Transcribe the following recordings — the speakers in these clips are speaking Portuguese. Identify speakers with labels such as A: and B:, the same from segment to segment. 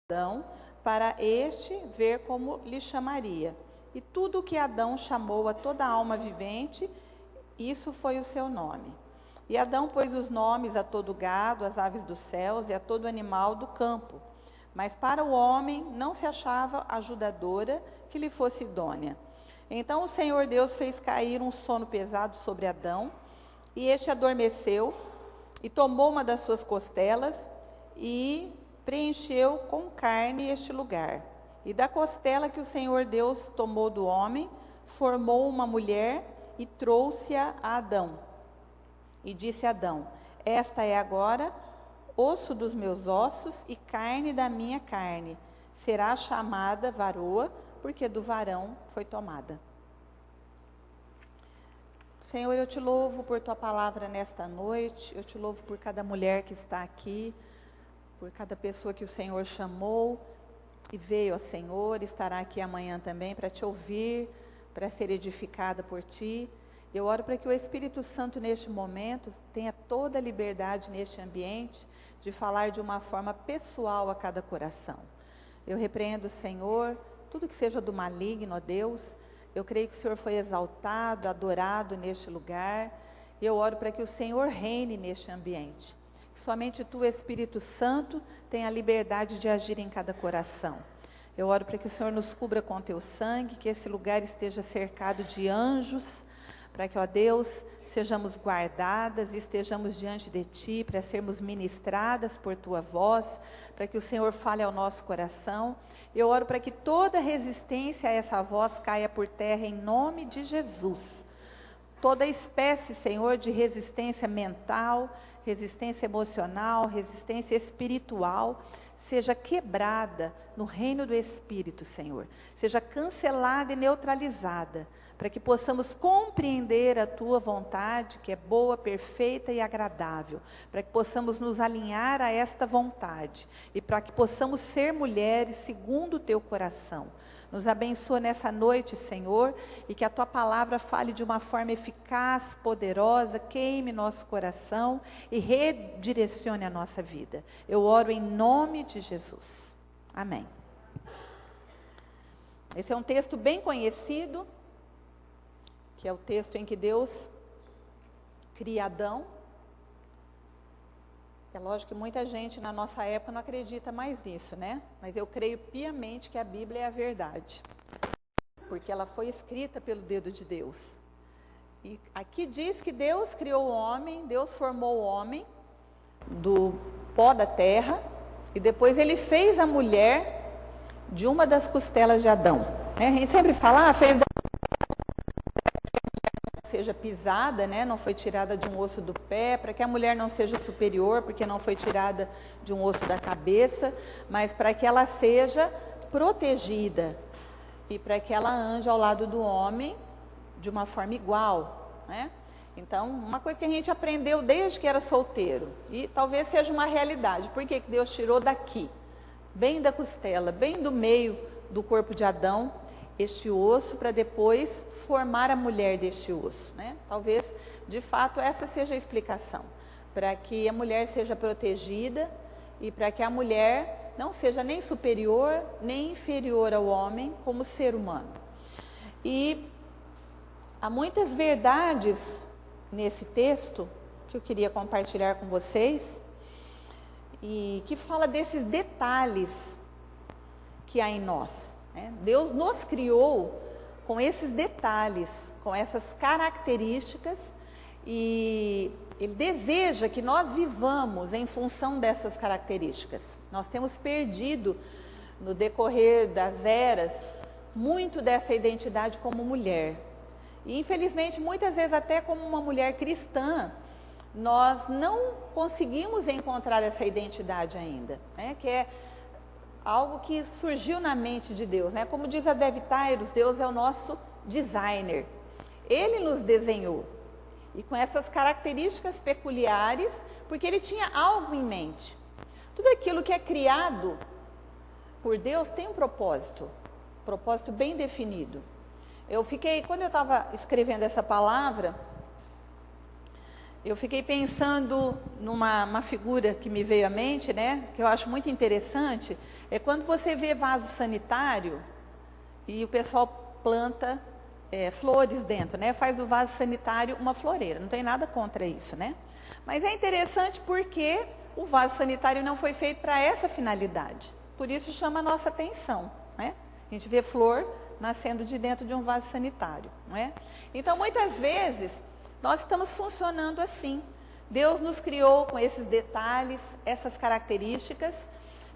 A: Adão, para este ver como lhe chamaria. E tudo o que Adão chamou a toda alma vivente, isso foi o seu nome. E Adão pôs os nomes a todo gado, às aves dos céus e a todo animal do campo. Mas para o homem não se achava ajudadora que lhe fosse idônea. Então o Senhor Deus fez cair um sono pesado sobre Adão, e este adormeceu, e tomou uma das suas costelas, e preencheu com carne este lugar. E da costela que o Senhor Deus tomou do homem, formou uma mulher e trouxe-a a Adão. E disse Adão: esta é agora osso dos meus ossos e carne da minha carne. Será chamada varoa, porque do varão foi tomada. Senhor, eu te louvo por tua palavra nesta noite. Eu te louvo por cada mulher que está aqui, por cada pessoa que o Senhor chamou e veio, ó Senhor, estará aqui amanhã também para te ouvir, para ser edificada por ti. Eu oro para que o Espírito Santo neste momento tenha toda a liberdade neste ambiente de falar de uma forma pessoal a cada coração. Eu repreendo, Senhor, tudo que seja do maligno, ó Deus. Eu creio que o Senhor foi exaltado, adorado neste lugar. Eu oro para que o Senhor reine neste ambiente. Que somente tu, Espírito Santo, tenha a liberdade de agir em cada coração. Eu oro para que o Senhor nos cubra com teu sangue, que esse lugar esteja cercado de anjos, para que, ó Deus, sejamos guardadas e estejamos diante de ti, para sermos ministradas por tua voz, para que o Senhor fale ao nosso coração. Eu oro para que toda resistência a essa voz caia por terra em nome de Jesus. Toda espécie, Senhor, de resistência mental, resistência emocional, resistência espiritual, seja quebrada no reino do Espírito, Senhor. Seja cancelada e neutralizada, para que possamos compreender a tua vontade, que é boa, perfeita e agradável. Para que possamos nos alinhar a esta vontade. E para que possamos ser mulheres segundo o teu coração. Nos abençoa nessa noite, Senhor, e que a tua palavra fale de uma forma eficaz, poderosa, queime nosso coração e redirecione a nossa vida. Eu oro em nome de Jesus. Amém. Esse é um texto bem conhecido, que é o texto em que Deus cria Adão. É lógico que muita gente na nossa época não acredita mais nisso, né? Mas eu creio piamente que a Bíblia é a verdade, porque ela foi escrita pelo dedo de Deus. E aqui diz que Deus criou o homem, Deus formou o homem do pó da terra, e depois ele fez a mulher de uma das costelas de Adão. A gente sempre fala, fez seja pisada, né? Não foi tirada de um osso do pé, para que a mulher não seja superior, porque não foi tirada de um osso da cabeça, mas para que ela seja protegida e para que ela ande ao lado do homem de uma forma igual, né? Então, uma coisa que a gente aprendeu desde que era solteiro, e talvez seja uma realidade. Por que Deus tirou daqui, bem da costela, bem do meio do corpo de Adão, este osso, para depois formar a mulher deste osso, né? Talvez, de fato, essa seja a explicação, para que a mulher seja protegida e para que a mulher não seja nem superior, nem inferior ao homem como ser humano. E há muitas verdades nesse texto que eu queria compartilhar com vocês, e que fala desses detalhes que há em nós. Deus nos criou com esses detalhes, com essas características, e Ele deseja que nós vivamos em função dessas características. Nós temos perdido, no decorrer das eras, muito dessa identidade como mulher. E infelizmente, muitas vezes até como uma mulher cristã, nós não conseguimos encontrar essa identidade ainda, né? Que é algo que surgiu na mente de Deus, né? Como diz a Dev Tyrus, Deus é o nosso designer. Ele nos desenhou, e com essas características peculiares, porque Ele tinha algo em mente. Tudo aquilo que é criado por Deus tem um propósito bem definido. Quando eu estava escrevendo essa palavra, eu fiquei pensando numa figura que me veio à mente, né? Que eu acho muito interessante. É quando você vê vaso sanitário e o pessoal planta flores dentro, né? Faz do vaso sanitário uma floreira. Não tem nada contra isso, né? Mas é interessante porque o vaso sanitário não foi feito para essa finalidade. Por isso chama a nossa atenção, né? A gente vê flor nascendo de dentro de um vaso sanitário, não é? Então, muitas vezes, nós estamos funcionando assim. Deus nos criou com esses detalhes, essas características,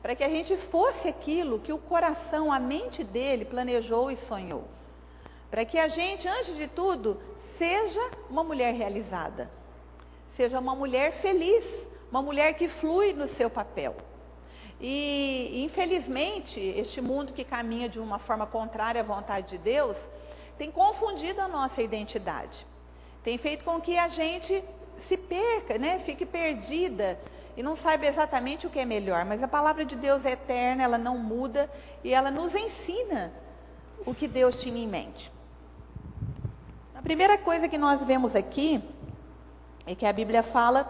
A: para que a gente fosse aquilo que o coração, a mente dele planejou e sonhou. Para que a gente, antes de tudo, seja uma mulher realizada. Seja uma mulher feliz, uma mulher que flui no seu papel. E, infelizmente, este mundo que caminha de uma forma contrária à vontade de Deus, tem confundido a nossa identidade. Tem feito com que a gente se perca, né? Fique perdida e não saiba exatamente o que é melhor. Mas a palavra de Deus é eterna, ela não muda e ela nos ensina o que Deus tinha em mente. A primeira coisa que nós vemos aqui é que a Bíblia fala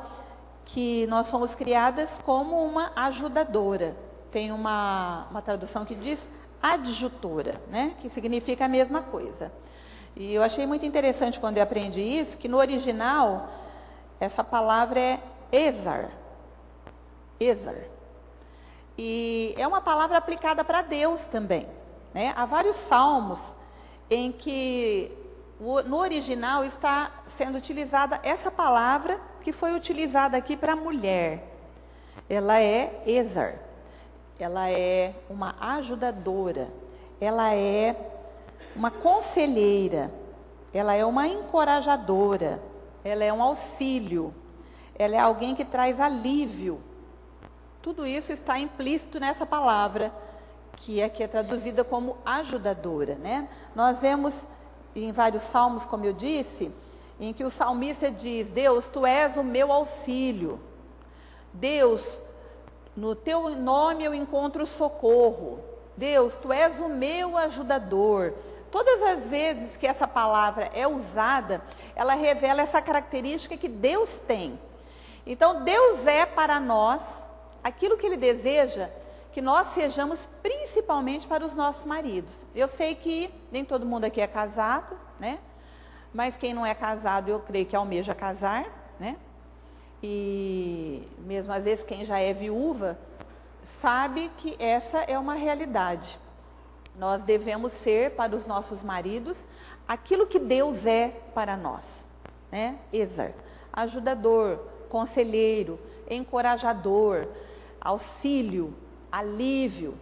A: que nós somos criadas como uma ajudadora. Tem uma tradução que diz adjutora, né? Que significa a mesma coisa. E eu achei muito interessante quando eu aprendi isso, que no original, essa palavra é Ezar. Ezar. E é uma palavra aplicada para Deus também, né? Há vários salmos em que no original está sendo utilizada essa palavra que foi utilizada aqui para mulher. Ela é Ezar. Ela é uma ajudadora. Ela é uma conselheira. Ela é uma encorajadora. Ela é um auxílio. Ela é alguém que traz alívio. Tudo isso está implícito nessa palavra, que aqui é traduzida como ajudadora, né? Nós vemos em vários salmos, como eu disse, em que o salmista diz: Deus, tu és o meu auxílio. Deus, no teu nome eu encontro socorro. Deus, tu és o meu ajudador. Todas as vezes que essa palavra é usada, ela revela essa característica que Deus tem. Então, Deus é para nós aquilo que Ele deseja que nós sejamos, principalmente para os nossos maridos. Eu sei que nem todo mundo aqui é casado, né? Mas quem não é casado, eu creio que almeja casar, né? E mesmo às vezes quem já é viúva, sabe que essa é uma realidade. Nós devemos ser para os nossos maridos aquilo que Deus é para nós, né? Ezar, ajudador, conselheiro, encorajador, auxílio, alívio,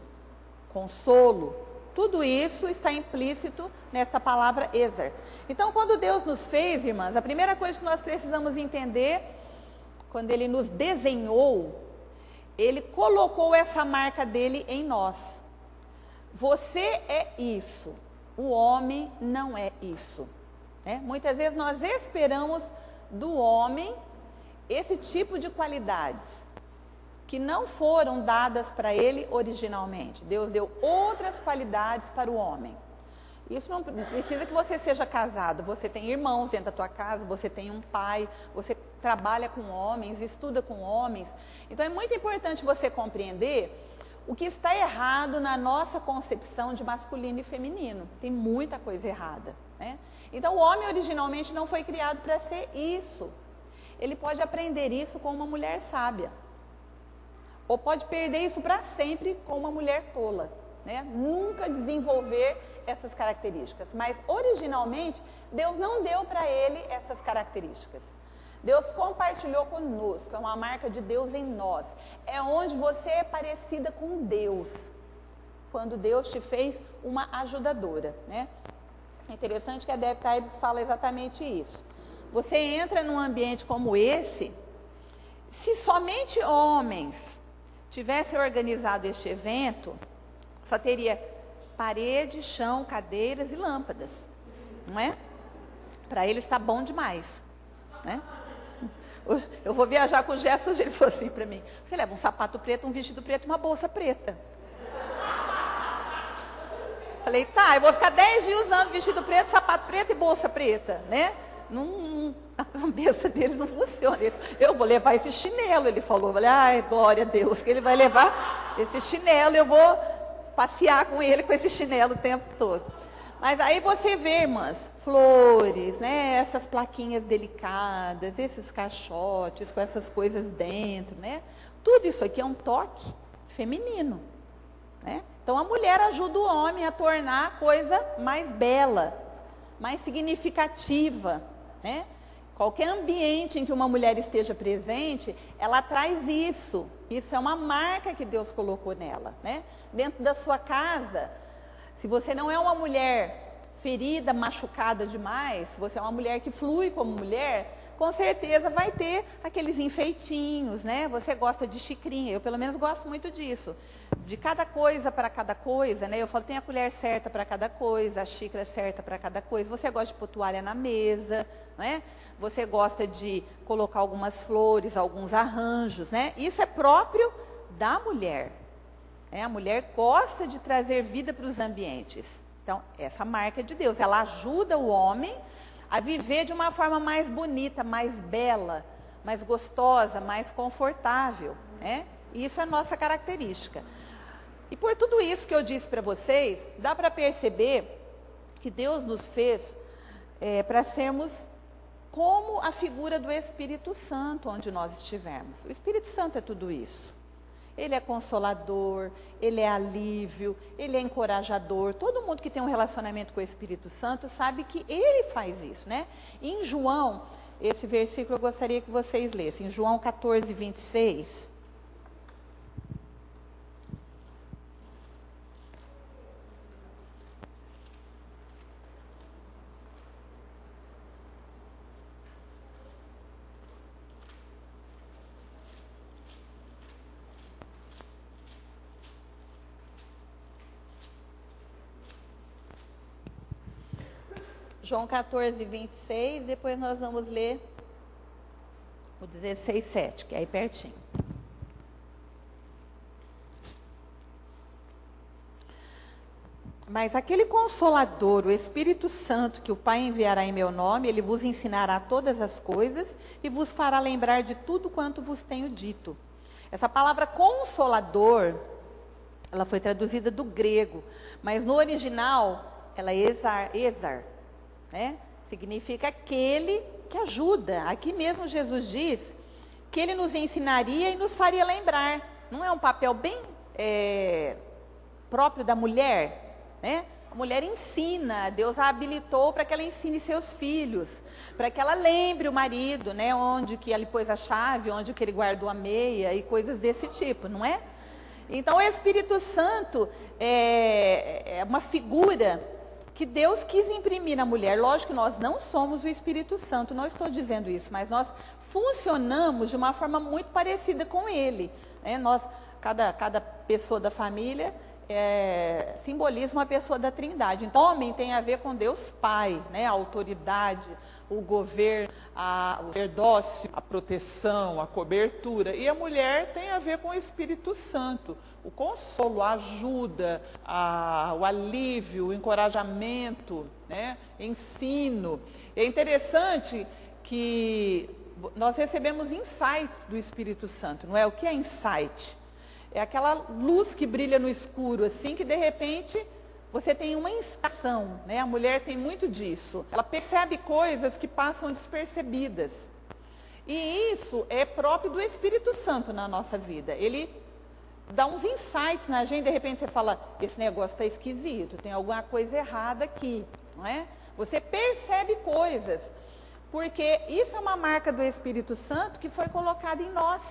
A: consolo. Tudo isso está implícito nesta palavra Ezar. Então, quando Deus nos fez, irmãs, a primeira coisa que nós precisamos entender, quando Ele nos desenhou, Ele colocou essa marca dele em nós. Você é isso, o homem não é isso, né? Muitas vezes nós esperamos do homem esse tipo de qualidades que não foram dadas para ele originalmente. Deus deu outras qualidades para o homem. Isso não precisa que você seja casado. Você tem irmãos dentro da tua casa, você tem um pai, você trabalha com homens, estuda com homens. Então é muito importante você compreender o que está errado na nossa concepção de masculino e feminino. Tem muita coisa errada, né? Então o homem originalmente não foi criado para ser isso. Ele pode aprender isso com uma mulher sábia. Ou pode perder isso para sempre com uma mulher tola, né? Nunca desenvolver essas características. Mas, originalmente, Deus não deu para ele essas características. Deus compartilhou conosco, é uma marca de Deus em nós. É onde você é parecida com Deus, quando Deus te fez uma ajudadora, né? É interessante que a Deb Tires fala exatamente isso. Você entra num ambiente como esse, se somente homens tivessem organizado este evento, só teria parede, chão, cadeiras e lâmpadas, não é? Para eles está bom demais, né? Eu vou viajar com o Gerson, ele falou assim para mim: você leva um sapato preto, um vestido preto e uma bolsa preta. Falei, tá, eu vou ficar 10 dias usando vestido preto, sapato preto e bolsa preta, né? a cabeça deles não funciona. Eu vou levar esse chinelo, ele falou. Eu falei, ai, glória a Deus, que ele vai levar esse chinelo, eu vou passear com ele com esse chinelo o tempo todo. Mas aí você vê, irmãs, flores, né? Essas plaquinhas delicadas, esses caixotes com essas coisas dentro, né? Tudo isso aqui é um toque feminino, né? Então a mulher ajuda o homem a tornar a coisa mais bela, mais significativa, né? Qualquer ambiente em que uma mulher esteja presente, ela traz isso. Isso é uma marca que Deus colocou nela, né? Dentro da sua casa, se você não é uma mulher ferida, machucada demais, se você é uma mulher que flui como mulher, com certeza vai ter aqueles enfeitinhos, né? Você gosta de xicrinha, eu pelo menos gosto muito disso. De cada coisa para cada coisa, né? Eu falo, tem a colher certa para cada coisa, a xícara certa para cada coisa. Você gosta de pôr toalha na mesa, né? Você gosta de colocar algumas flores, alguns arranjos, né? Isso é próprio da mulher. A mulher gosta de trazer vida para os ambientes. Então, essa marca de Deus, ela ajuda o homem a viver de uma forma mais bonita, mais bela, mais gostosa, mais confortável, né? Isso é nossa característica. E por tudo isso que eu disse para vocês, dá para perceber que Deus nos fez para sermos como a figura do Espírito Santo onde nós estivermos. O Espírito Santo é tudo isso. Ele é consolador, ele é alívio, ele é encorajador. Todo mundo que tem um relacionamento com o Espírito Santo sabe que ele faz isso, né? Em João, esse versículo eu gostaria que vocês lessem. Em João 14, 26. João 14, 26, depois nós vamos ler o 16, 7, que é aí pertinho. Mas aquele Consolador, o Espírito Santo, que o Pai enviará em meu nome, ele vos ensinará todas as coisas e vos fará lembrar de tudo quanto vos tenho dito. Essa palavra Consolador, ela foi traduzida do grego, mas no original, ela é exar. Né? Significa aquele que ajuda. Aqui mesmo Jesus diz que ele nos ensinaria e nos faria lembrar. Não é um papel bem próprio da mulher? Né? A mulher ensina, Deus a habilitou para que ela ensine seus filhos, para que ela lembre o marido, né? Onde que ele pôs a chave, onde que ele guardou a meia e coisas desse tipo, não é? Então o Espírito Santo é uma figura que Deus quis imprimir na mulher. Lógico que nós não somos o Espírito Santo, não estou dizendo isso, mas nós funcionamos de uma forma muito parecida com Ele. Né? Cada pessoa da família simboliza uma pessoa da Trindade. Então, o homem tem a ver com Deus Pai, né? A autoridade, o governo, o sacerdócio, a proteção, a cobertura. E a mulher tem a ver com o Espírito Santo. O consolo, a ajuda, o alívio, o encorajamento, né? Ensino. É interessante que nós recebemos insights do Espírito Santo, não é? O que é insight? É aquela luz que brilha no escuro, assim, que de repente você tem uma inspiração, né? A mulher tem muito disso. Ela percebe coisas que passam despercebidas. E isso é próprio do Espírito Santo na nossa vida. Ele dá uns insights na gente, de repente você fala, esse negócio está esquisito, tem alguma coisa errada aqui, não é? Você percebe coisas, porque isso é uma marca do Espírito Santo que foi colocada em nós.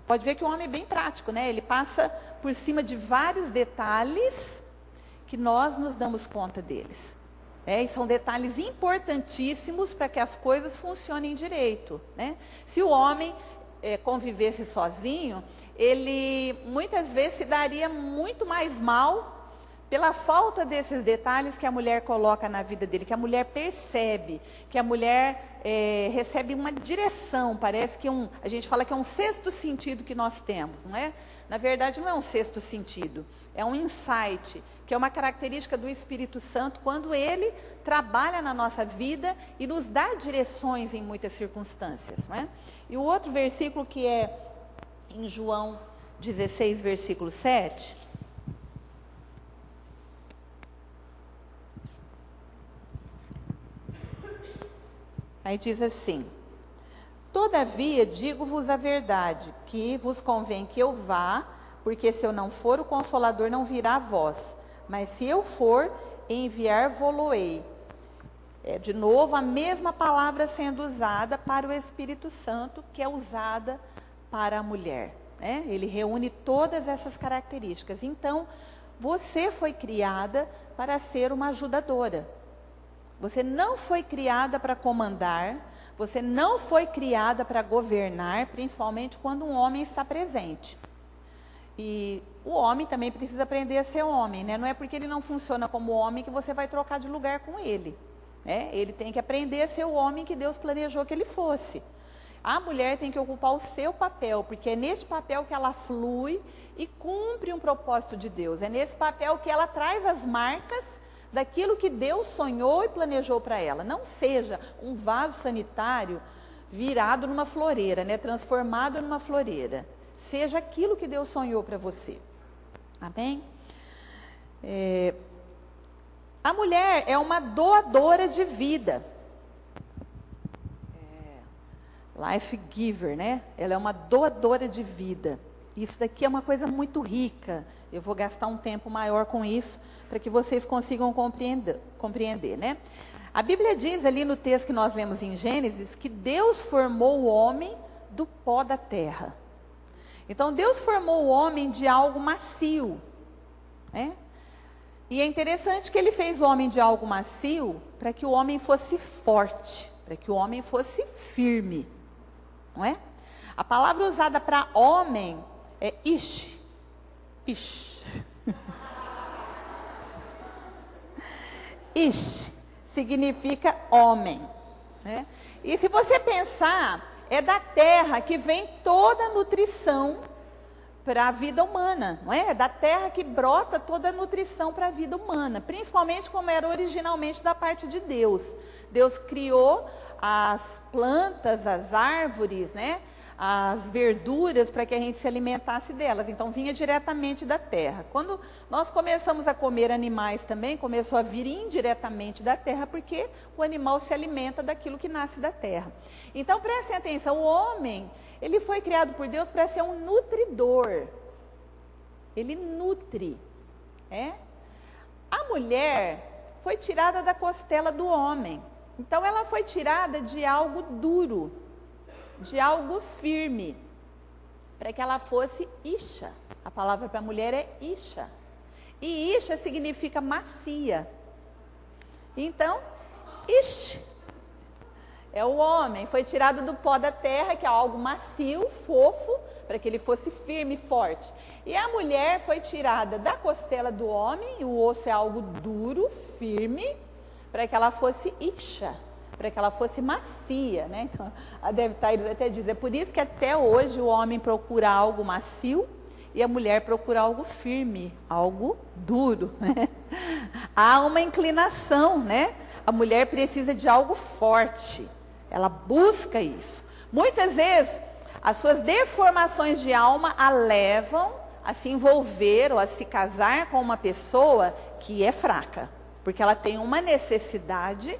A: Pode ver que o homem é bem prático, né? Ele passa por cima de vários detalhes que nós nos damos conta deles. E são detalhes importantíssimos para que as coisas funcionem direito, né? Se o homem convivesse sozinho, ele muitas vezes se daria muito mais mal pela falta desses detalhes que a mulher coloca na vida dele, que a mulher percebe, que a mulher recebe uma direção. Parece que a gente fala que é um sexto sentido que nós temos, não é? Na verdade não é um sexto sentido, é um insight, que é uma característica do Espírito Santo quando ele trabalha na nossa vida e nos dá direções em muitas circunstâncias, não é? E o outro versículo que é em João 16, versículo 7. Aí diz assim: todavia digo-vos a verdade, que vos convém que eu vá, porque se eu não for, o Consolador não virá a vós. Mas se eu for, enviar-vos-ei. É de novo a mesma palavra sendo usada para o Espírito Santo, que é usada para a mulher, né? Ele reúne todas essas características. Então, você foi criada para ser uma ajudadora. Você não foi criada para comandar, você não foi criada para governar, principalmente quando um homem está presente. E o homem também precisa aprender a ser homem, né? Não é porque ele não funciona como homem que você vai trocar de lugar com ele, né? Ele tem que aprender a ser o homem que Deus planejou que ele fosse. A mulher tem que ocupar o seu papel, porque é nesse papel que ela flui e cumpre um propósito de Deus. É nesse papel que ela traz as marcas daquilo que Deus sonhou e planejou para ela. Não seja um vaso sanitário virado numa floreira, né? Transformado numa floreira. Seja aquilo que Deus sonhou para você. Amém? A mulher é uma doadora de vida. Life giver, né? Ela é uma doadora de vida. Isso daqui é uma coisa muito rica. Eu vou gastar um tempo maior com isso, para que vocês consigam compreender, né? A Bíblia diz ali no texto que nós lemos em Gênesis, que Deus formou o homem do pó da terra. Então, Deus formou o homem de algo macio, né? E é interessante que ele fez o homem de algo macio, para que o homem fosse forte, para que o homem fosse firme, não é? A palavra usada para homem é ish. Ish. Ish significa homem, né? E se você pensar, é da terra que vem toda a nutrição para a vida humana, não é? É da terra que brota toda a nutrição para a vida humana, principalmente como era originalmente da parte de Deus. Deus criou as plantas, as árvores, né? As verduras para que a gente se alimentasse delas. Então vinha diretamente da terra. Quando nós começamos a comer animais também, começou a vir indiretamente da terra, porque o animal se alimenta daquilo que nasce da terra. Então prestem atenção, o homem, ele foi criado por Deus para ser um nutridor. Ele nutre. A mulher foi tirada da costela do homem. Então ela foi tirada de algo duro, de algo firme, para que ela fosse isha. A palavra para mulher é isha. E isha significa macia. Então, ish é o homem, foi tirado do pó da terra, que é algo macio, fofo, para que ele fosse firme e forte. E a mulher foi tirada da costela do homem, e o osso é algo duro, firme, para que ela fosse isha, para que ela fosse macia, né? Então, a Deve Taires até diz, é por isso que até hoje o homem procura algo macio e a mulher procura algo firme, algo duro, né? Há uma inclinação, né? A mulher precisa de algo forte, ela busca isso. Muitas vezes, as suas deformações de alma a levam a se envolver ou a se casar com uma pessoa que é fraca, porque ela tem uma necessidade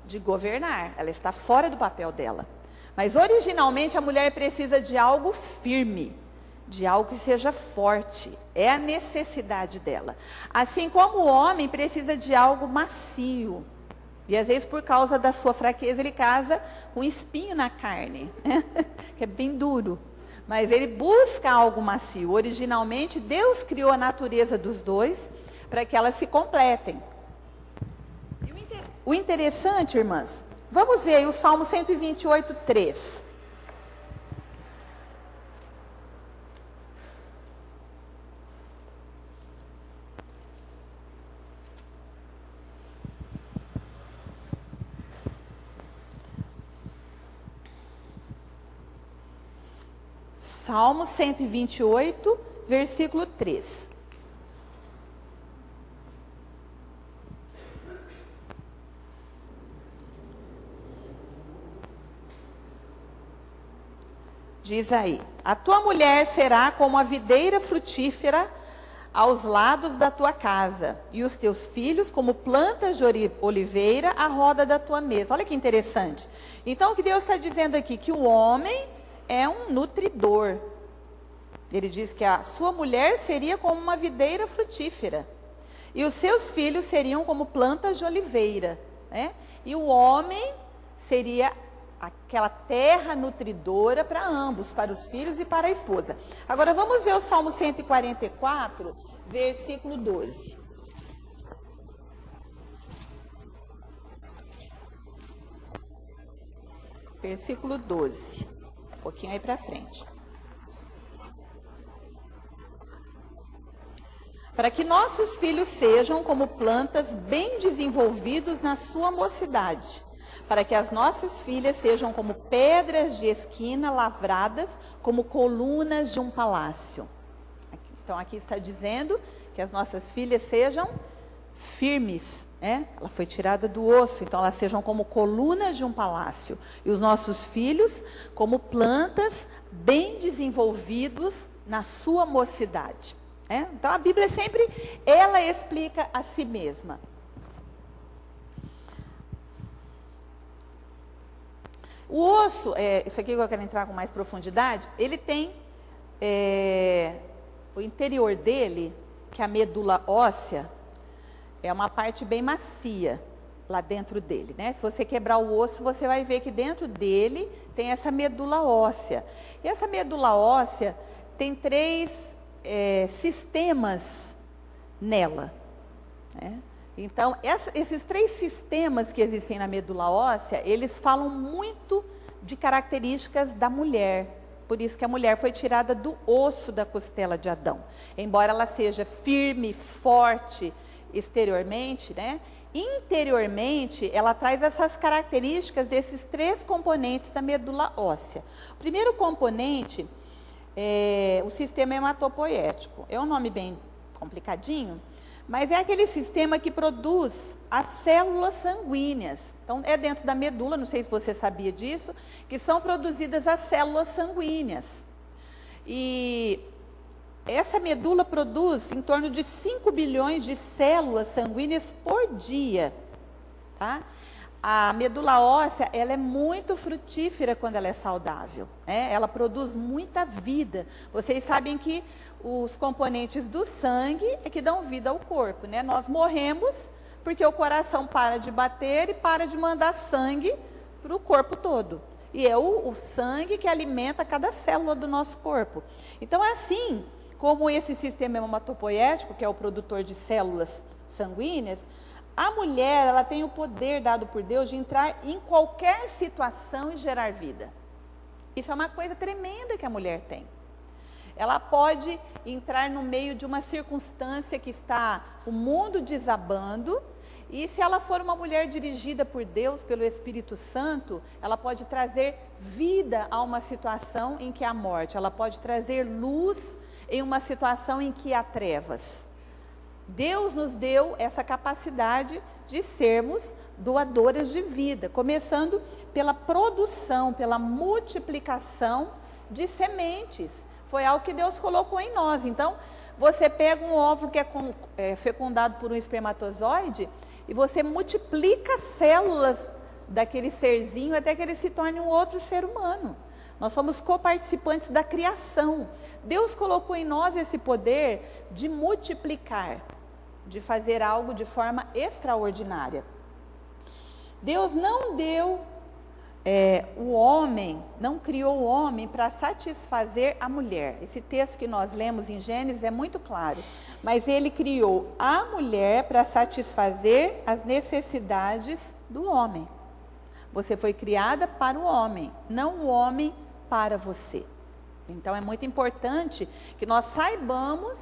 A: de governar, ela está fora do papel dela. Mas originalmente a mulher precisa de algo firme, de algo que seja forte, é a necessidade dela. Assim como o homem precisa de algo macio, e às vezes por causa da sua fraqueza ele casa com espinho na carne, né? Que é bem duro, mas ele busca algo macio. Originalmente Deus criou a natureza dos dois para que elas se completem. O interessante, irmãs, vamos ver aí o Salmo 128, 3. Salmo 128, versículo 3. Diz aí: a tua mulher será como a videira frutífera aos lados da tua casa, e os teus filhos como plantas de oliveira à roda da tua mesa. Olha que interessante. Então, o que Deus está dizendo aqui? Que o homem é um nutridor. Ele diz que a sua mulher seria como uma videira frutífera, e os seus filhos seriam como plantas de oliveira, né? E o homem seria aquela terra nutridora para ambos, para os filhos e para a esposa. Agora vamos ver o Salmo 144, versículo 12. Versículo 12. Um pouquinho aí para frente. Para que nossos filhos sejam como plantas bem desenvolvidos na sua mocidade, para que as nossas filhas sejam como pedras de esquina lavradas, como colunas de um palácio. Então aqui está dizendo que as nossas filhas sejam firmes, né? Ela foi tirada do osso, então elas sejam como colunas de um palácio. E os nossos filhos como plantas bem desenvolvidos na sua mocidade. Então a Bíblia sempre, ela explica a si mesma. O osso, isso aqui que eu quero entrar com mais profundidade, ele tem o interior dele, que é a medula óssea, é uma parte bem macia lá dentro dele, né? Se você quebrar o osso, você vai ver que dentro dele tem essa medula óssea. E essa medula óssea tem três sistemas nela, né? Então, esses três sistemas que existem na medula óssea, eles falam muito de características da mulher. Por isso que a mulher foi tirada do osso da costela de Adão. Embora ela seja firme, forte exteriormente, né? Interiormente, ela traz essas características desses três componentes da medula óssea. O primeiro componente o sistema hematopoético. É um nome bem complicadinho, mas é aquele sistema que produz as células sanguíneas. Então, é dentro da medula, não sei se você sabia disso, que são produzidas as células sanguíneas. E essa medula produz em torno de 5 bilhões de células sanguíneas por dia, tá? A medula óssea, ela é muito frutífera quando ela é saudável, né? Ela produz muita vida. Vocês sabem que os componentes do sangue é que dão vida ao corpo, né? Nós morremos porque o coração para de bater e para de mandar sangue para o corpo todo. E é o sangue que alimenta cada célula do nosso corpo. Então, assim como esse sistema hematopoético, que é o produtor de células sanguíneas, a mulher, ela tem o poder dado por Deus de entrar em qualquer situação e gerar vida. Isso é uma coisa tremenda que a mulher tem. Ela pode entrar no meio de uma circunstância que está o mundo desabando, e se ela for uma mulher dirigida por Deus, pelo Espírito Santo, ela pode trazer vida a uma situação em que há morte. Ela pode trazer luz em uma situação em que há trevas. Deus nos deu essa capacidade de sermos doadoras de vida, começando pela produção, pela multiplicação de sementes. Foi algo que Deus colocou em nós. Então, você pega um óvulo que é fecundado por um espermatozoide e você multiplica células daquele serzinho até que ele se torne um outro ser humano. Nós somos coparticipantes da criação. Deus colocou em nós esse poder de multiplicar, de fazer algo de forma extraordinária. Deus não deu o homem, não criou o homem para satisfazer a mulher. Esse texto que nós lemos em Gênesis é muito claro. Mas ele criou a mulher para satisfazer as necessidades do homem. Você foi criada para o homem, não o homem para você. Então é muito importante que nós saibamos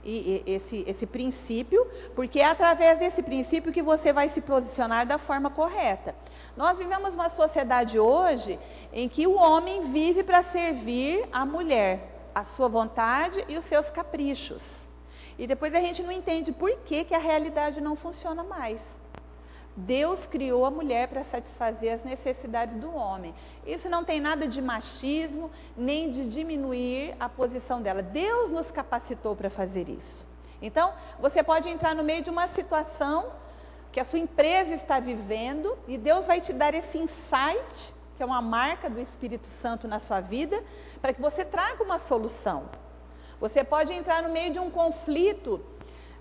A: esse princípio, porque é através desse princípio que você vai se posicionar da forma correta. Nós vivemos uma sociedade hoje em que o homem vive para servir a mulher, a sua vontade e os seus caprichos. E depois a gente não entende por que a realidade não funciona mais. Deus criou a mulher para satisfazer as necessidades do homem. Isso não tem nada de machismo, nem de diminuir a posição dela. Deus nos capacitou para fazer isso. Então, você pode entrar no meio de uma situação que a sua empresa está vivendo e Deus vai te dar esse insight, que é uma marca do Espírito Santo na sua vida, para que você traga uma solução. Você pode entrar no meio de um conflito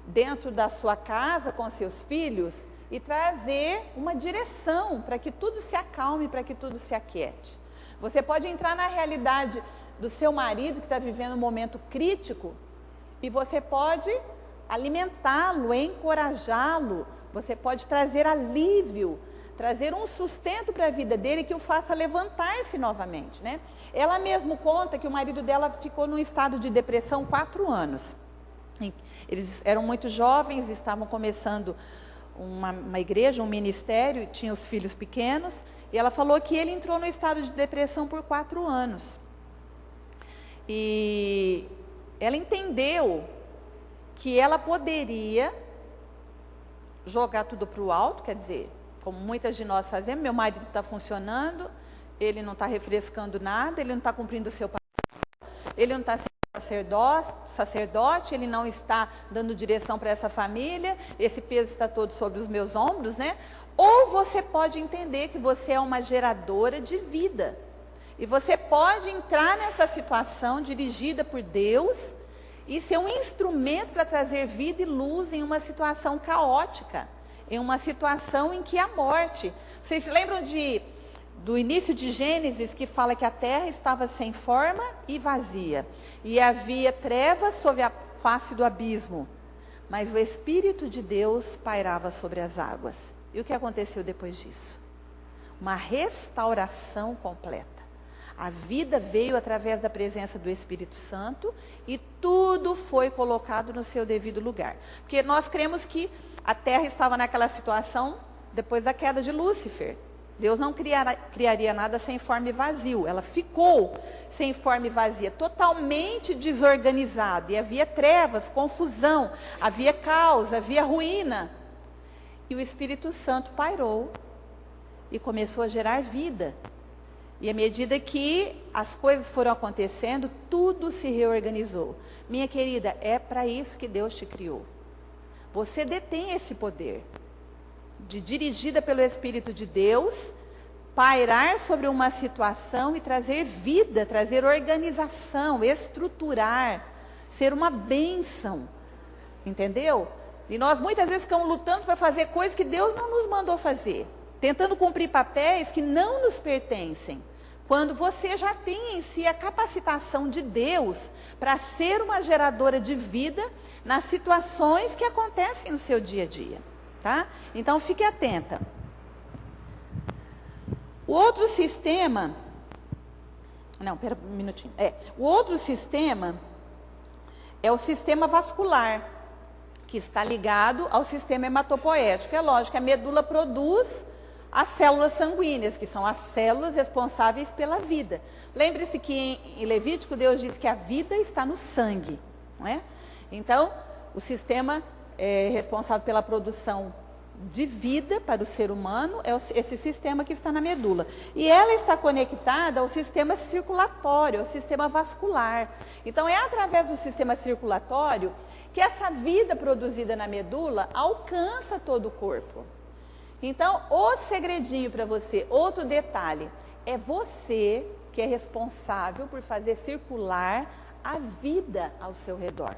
A: dentro da sua casa com seus filhos e trazer uma direção para que tudo se acalme, para que tudo se aquiete. Você pode entrar na realidade do seu marido que está vivendo um momento crítico e você pode alimentá-lo, encorajá-lo, você pode trazer alívio, trazer um sustento para a vida dele que o faça levantar-se novamente, né? Ela mesmo conta que o marido dela ficou num estado de depressão 4 anos. Eles eram muito jovens, estavam começando uma igreja, um ministério, tinha os filhos pequenos, e ela falou que ele entrou no estado de depressão por 4 anos. E ela entendeu que ela poderia jogar tudo para o alto, quer dizer, como muitas de nós fazemos, meu marido está funcionando, ele não está refrescando nada, ele não está cumprindo o seu papel, ele não está sendo sacerdote, ele não está dando direção para essa família, esse peso está todo sobre os meus ombros, né? Ou você pode entender que você é uma geradora de vida. E você pode entrar nessa situação dirigida por Deus e ser um instrumento para trazer vida e luz em uma situação caótica, em uma situação em que há morte. Vocês se lembram do início de Gênesis, que fala que a terra estava sem forma e vazia, e havia trevas sobre a face do abismo, mas o Espírito de Deus pairava sobre as águas. E o que aconteceu depois disso? Uma restauração completa. A vida veio através da presença do Espírito Santo e tudo foi colocado no seu devido lugar. Porque nós cremos que a terra estava naquela situação depois da queda de Lúcifer. Deus não criaria nada sem forma e vazio. Ela ficou sem forma e vazia, totalmente desorganizada. E havia trevas, confusão, havia caos, havia ruína. E o Espírito Santo pairou e começou a gerar vida. E à medida que as coisas foram acontecendo, tudo se reorganizou. Minha querida, é para isso que Deus te criou. Você detém esse poder de, dirigida pelo Espírito de Deus, pairar sobre uma situação e trazer vida, trazer organização, estruturar, ser uma bênção, entendeu? E nós muitas vezes ficamos lutando para fazer coisas que Deus não nos mandou fazer, tentando cumprir papéis que não nos pertencem, quando você já tem em si a capacitação de Deus para ser uma geradora de vida nas situações que acontecem no seu dia a dia. Tá? Então, fique atenta. O outro sistema... Não, pera um minutinho. O outro sistema é o sistema vascular, que está ligado ao sistema hematopoético. É lógico que a medula produz as células sanguíneas, que são as células responsáveis pela vida. Lembre-se que em Levítico, Deus diz que a vida está no sangue. Não é? Então, o sistema responsável pela produção de vida para o ser humano é esse sistema que está na medula. E ela está conectada ao sistema circulatório, ao sistema vascular. Então, é através do sistema circulatório que essa vida produzida na medula alcança todo o corpo. Então, outro segredinho para você, outro detalhe, é você que é responsável por fazer circular a vida ao seu redor.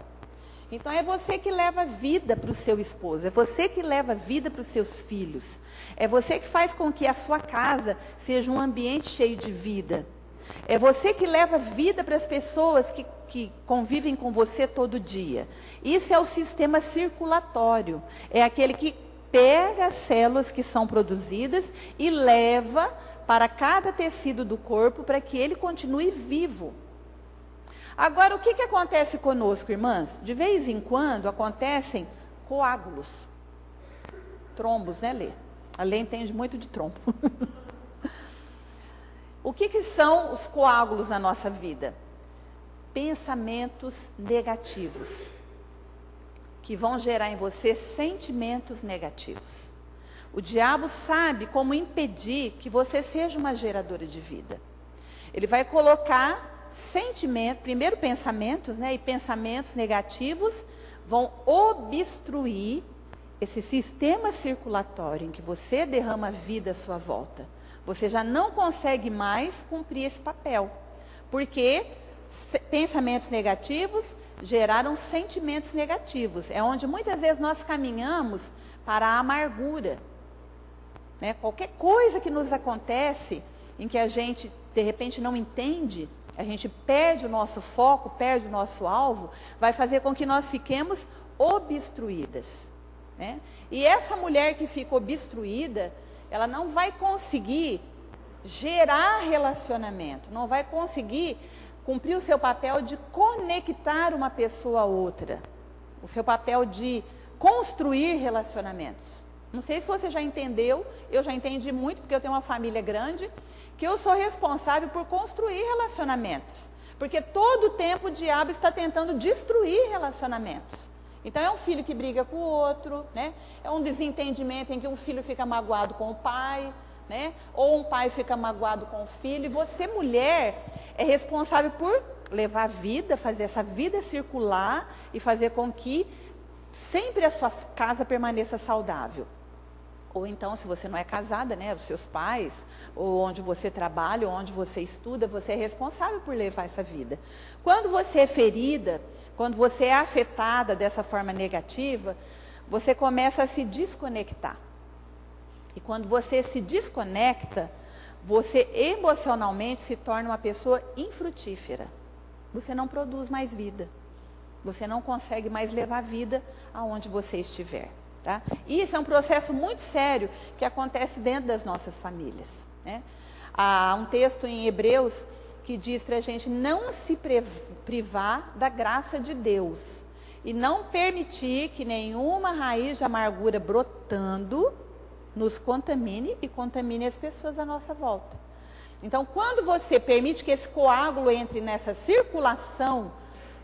A: Então, é você que leva vida para o seu esposo, é você que leva vida para os seus filhos, é você que faz com que a sua casa seja um ambiente cheio de vida, é você que leva vida para as pessoas que convivem com você todo dia. Isso é o sistema circulatório, é aquele que pega as células que são produzidas e leva para cada tecido do corpo para que ele continue vivo. Agora, o que acontece conosco, irmãs? De vez em quando acontecem coágulos. Trombos, né, Lê? A Lê entende muito de trombo. O que são os coágulos na nossa vida? Pensamentos negativos, que vão gerar em você sentimentos negativos. O diabo sabe como impedir que você seja uma geradora de vida. Ele vai colocar sentimentos, primeiro pensamentos, né? E pensamentos negativos vão obstruir esse sistema circulatório em que você derrama vida à sua volta. Você já não consegue mais cumprir esse papel, porque pensamentos negativos geraram sentimentos negativos. É onde muitas vezes nós caminhamos para a amargura. Né? Qualquer coisa que nos acontece, em que a gente de repente não entende, a gente perde o nosso foco, perde o nosso alvo, vai fazer com que nós fiquemos obstruídas. Né? E essa mulher que fica obstruída, ela não vai conseguir gerar relacionamento, não vai conseguir cumprir o seu papel de conectar uma pessoa a outra, o seu papel de construir relacionamentos. Não sei se você já entendeu, eu já entendi muito, porque eu tenho uma família grande, que eu sou responsável por construir relacionamentos. Porque todo o tempo o diabo está tentando destruir relacionamentos. Então é um filho que briga com o outro, né? É um desentendimento em que um filho fica magoado com o pai, né? Ou um pai fica magoado com o filho. E você, mulher, é responsável por levar a vida, fazer essa vida circular e fazer com que sempre a sua casa permaneça saudável. Ou então, se você não é casada, né, os seus pais, ou onde você trabalha, ou onde você estuda, você é responsável por levar essa vida. Quando você é ferida, quando você é afetada dessa forma negativa, você começa a se desconectar. E quando você se desconecta, você emocionalmente se torna uma pessoa infrutífera. Você não produz mais vida. Você não consegue mais levar a vida aonde você estiver. Tá? Isso é um processo muito sério que acontece dentro das nossas famílias. Né? Há um texto em Hebreus que diz para a gente não se privar da graça de Deus e não permitir que nenhuma raiz de amargura brotando nos contamine e contamine as pessoas à nossa volta. Então, quando você permite que esse coágulo entre nessa circulação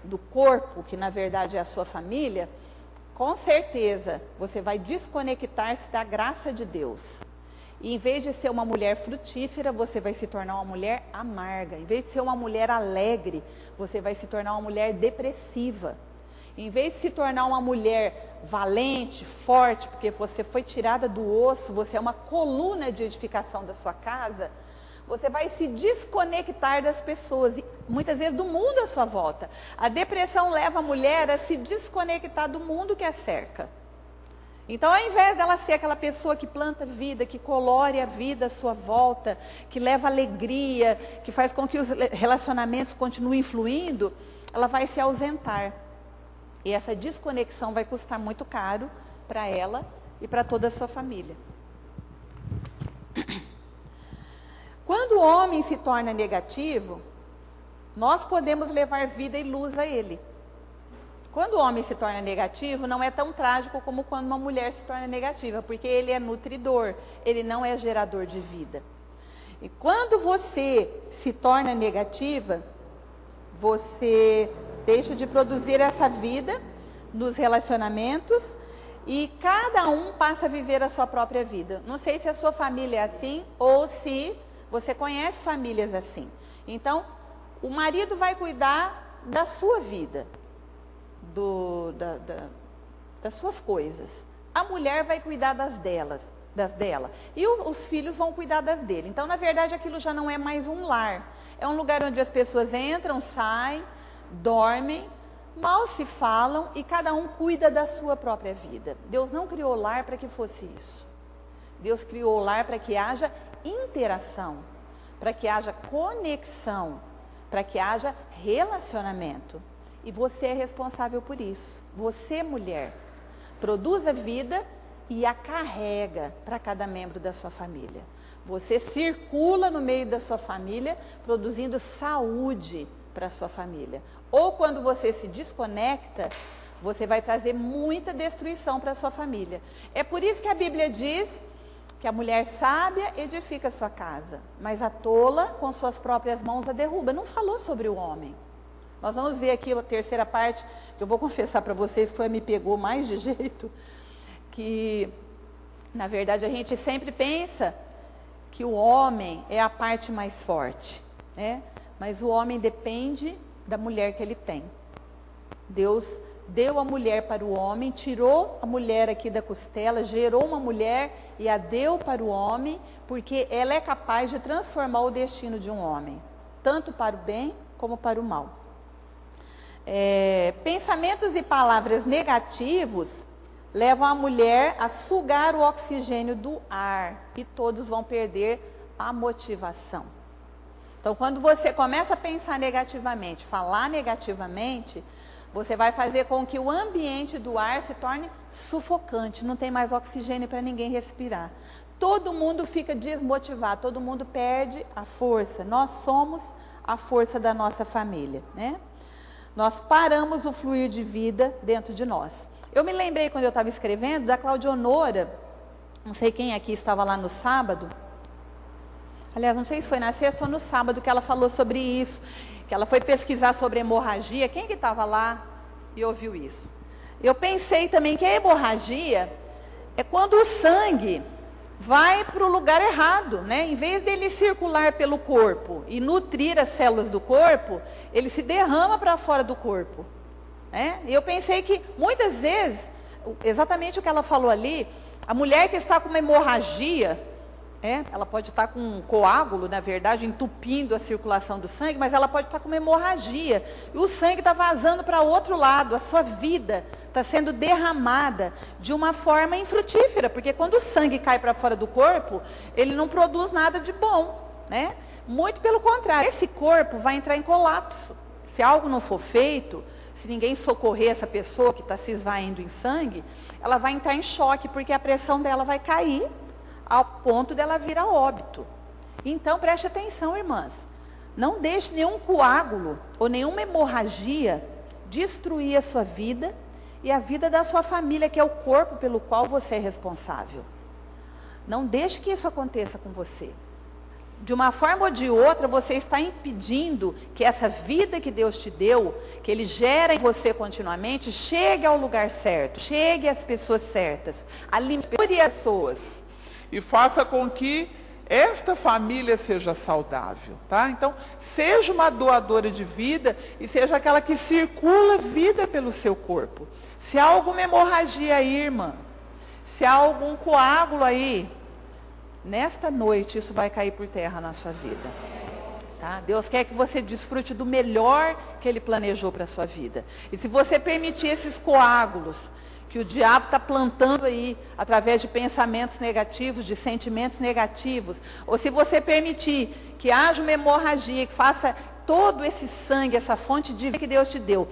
A: do corpo, que na verdade é a sua família, com certeza você vai desconectar-se da graça de Deus. E em vez de ser uma mulher frutífera, você vai se tornar uma mulher amarga. Em vez de ser uma mulher alegre, você vai se tornar uma mulher depressiva. Em vez de se tornar uma mulher valente, forte, porque você foi tirada do osso, você é uma coluna de edificação da sua casa, você vai se desconectar das pessoas, e muitas vezes do mundo à sua volta. A depressão leva a mulher a se desconectar do mundo que a cerca. Então, ao invés dela ser aquela pessoa que planta vida, que colore a vida à sua volta, que leva alegria, que faz com que os relacionamentos continuem fluindo, ela vai se ausentar. E essa desconexão vai custar muito caro para ela e para toda a sua família. Quando o homem se torna negativo, nós podemos levar vida e luz a ele. Quando o homem se torna negativo, não é tão trágico como quando uma mulher se torna negativa, porque ele é nutridor, ele não é gerador de vida. E quando você se torna negativa, você deixa de produzir essa vida nos relacionamentos e cada um passa a viver a sua própria vida. Não sei se a sua família é assim ou se você conhece famílias assim. Então, o marido vai cuidar da sua vida, das suas coisas. A mulher vai cuidar das dela. E os filhos vão cuidar das dele. Então, na verdade, aquilo já não é mais um lar. É um lugar onde as pessoas entram, saem, dormem, mal se falam e cada um cuida da sua própria vida. Deus não criou o lar para que fosse isso. Deus criou o lar para que haja interação, para que haja conexão, para que haja relacionamento. E você é responsável por isso. Você, mulher, produz a vida e a carrega para cada membro da sua família. Você circula no meio da sua família, produzindo saúde para a sua família. Ou quando você se desconecta, você vai trazer muita destruição para a sua família. É por isso que a Bíblia diz que a mulher sábia edifica a sua casa, mas a tola com suas próprias mãos a derruba. Não falou sobre o homem. Nós vamos ver aqui a terceira parte, que eu vou confessar para vocês que me pegou mais de jeito, que Na verdade, a gente sempre pensa que o homem é a parte mais forte, né? Mas o homem depende da mulher que ele tem. Deus deu a mulher para o homem, tirou a mulher aqui da costela, gerou uma mulher e a deu para o homem, porque ela é capaz de transformar o destino de um homem, tanto para o bem como para o mal. Pensamentos e palavras negativos levam a mulher a sugar o oxigênio do ar e todos vão perder a motivação. Então, quando você começa a pensar negativamente, falar negativamente, você vai fazer com que o ambiente do ar se torne sufocante, não tem mais oxigênio para ninguém respirar. Todo mundo fica desmotivado, todo mundo perde a força. Nós somos a força da nossa família, né? Nós paramos o fluir de vida dentro de nós. Eu me lembrei, quando eu estava escrevendo, da Claudionora, não sei quem aqui estava lá no sábado, aliás, não sei se foi na sexta ou no sábado que ela falou sobre isso, que ela foi pesquisar sobre hemorragia. Quem que estava lá e ouviu isso? Eu pensei também que a hemorragia é quando o sangue vai para o lugar errado, né? Em vez dele circular pelo corpo e nutrir as células do corpo, ele se derrama para fora do corpo, né? E eu pensei que muitas vezes, exatamente o que ela falou ali, a mulher que está com uma hemorragia, ela pode estar com um coágulo, na verdade, entupindo a circulação do sangue, mas ela pode estar com uma hemorragia. E o sangue está vazando para o outro lado, a sua vida está sendo derramada de uma forma infrutífera, porque quando o sangue cai para fora do corpo, ele não produz nada de bom, né? Muito pelo contrário, esse corpo vai entrar em colapso. Se algo não for feito, se ninguém socorrer essa pessoa que está se esvaindo em sangue, ela vai entrar em choque, porque a pressão dela vai cair, ao ponto dela vir a óbito. Então, preste atenção, irmãs. Não deixe nenhum coágulo ou nenhuma hemorragia destruir a sua vida e a vida da sua família, que é o corpo pelo qual você é responsável. Não deixe que isso aconteça com você. De uma forma ou de outra, você está impedindo que essa vida que Deus te deu, que Ele gera em você continuamente, chegue ao lugar certo, chegue às pessoas certas, alimente as pessoas.
B: E faça com que esta família seja saudável, tá? Então, seja uma doadora de vida e seja aquela que circula vida pelo seu corpo. Se há alguma hemorragia aí, irmã, se há algum coágulo aí, nesta noite isso vai cair por terra na sua vida. Tá? Deus quer que você desfrute do melhor que Ele planejou para a sua vida. E se você permitir esses coágulos que o diabo está plantando aí, através de pensamentos negativos, de sentimentos negativos, ou se você permitir que haja uma hemorragia, que faça todo esse sangue, essa fonte de vida que Deus te deu,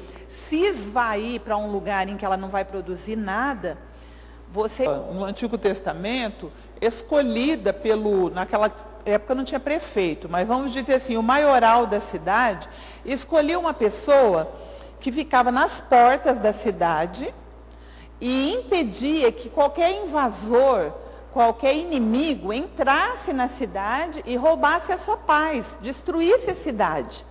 B: se esvair para um lugar em que ela não vai produzir nada, você... No Antigo Testamento, escolhida naquela época não tinha prefeito, mas vamos dizer assim, o maioral da cidade escolhia uma pessoa que ficava nas portas da cidade e impedia que qualquer invasor, qualquer inimigo entrasse na cidade e roubasse a sua paz, destruísse a cidade.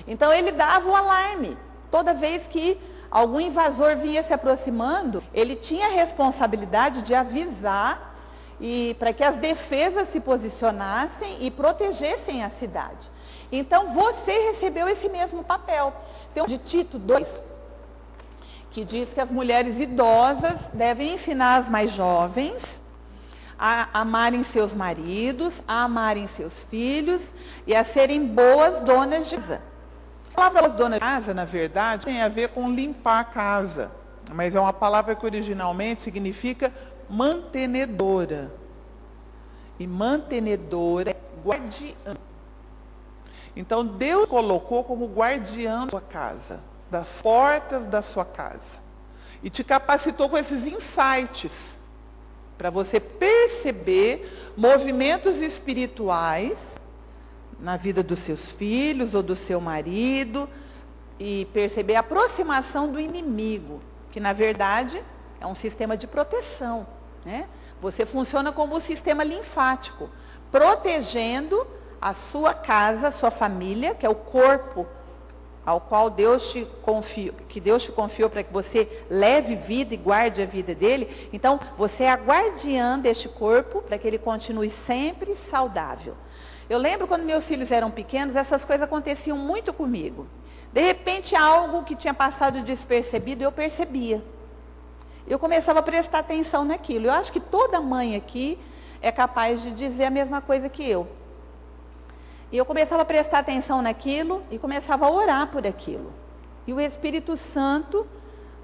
B: Então ele dava o alarme. Toda vez que algum invasor vinha se aproximando, ele tinha a responsabilidade de avisar e para que as defesas se posicionassem e protegessem a cidade. Então você recebeu esse mesmo papel. Tem de Tito 2, que diz que as mulheres idosas devem ensinar as mais jovens a amarem seus maridos, a amarem seus filhos e a serem boas donas de casa. A palavra dona de casa, na verdade, tem a ver com limpar a casa, mas é uma palavra que originalmente significa mantenedora. E mantenedora é guardiã. Então Deus colocou como guardiã da sua casa, das portas da sua casa. E te capacitou com esses insights, para você perceber movimentos espirituais na vida dos seus filhos ou do seu marido, e perceber a aproximação do inimigo, que na verdade é um sistema de proteção, né? Você funciona como um sistema linfático, protegendo a sua casa, a sua família, que é o corpo
A: ao qual Deus te confiou para que você leve vida e guarde a vida dele, então você é a guardiã deste corpo para que ele continue sempre saudável. Eu lembro quando meus filhos eram pequenos, essas coisas aconteciam muito comigo. De repente, algo que tinha passado despercebido, eu percebia. Eu começava a prestar atenção naquilo. Eu acho que toda mãe aqui é capaz de dizer a mesma coisa que eu. E eu começava a prestar atenção naquilo e começava a orar por aquilo. E o Espírito Santo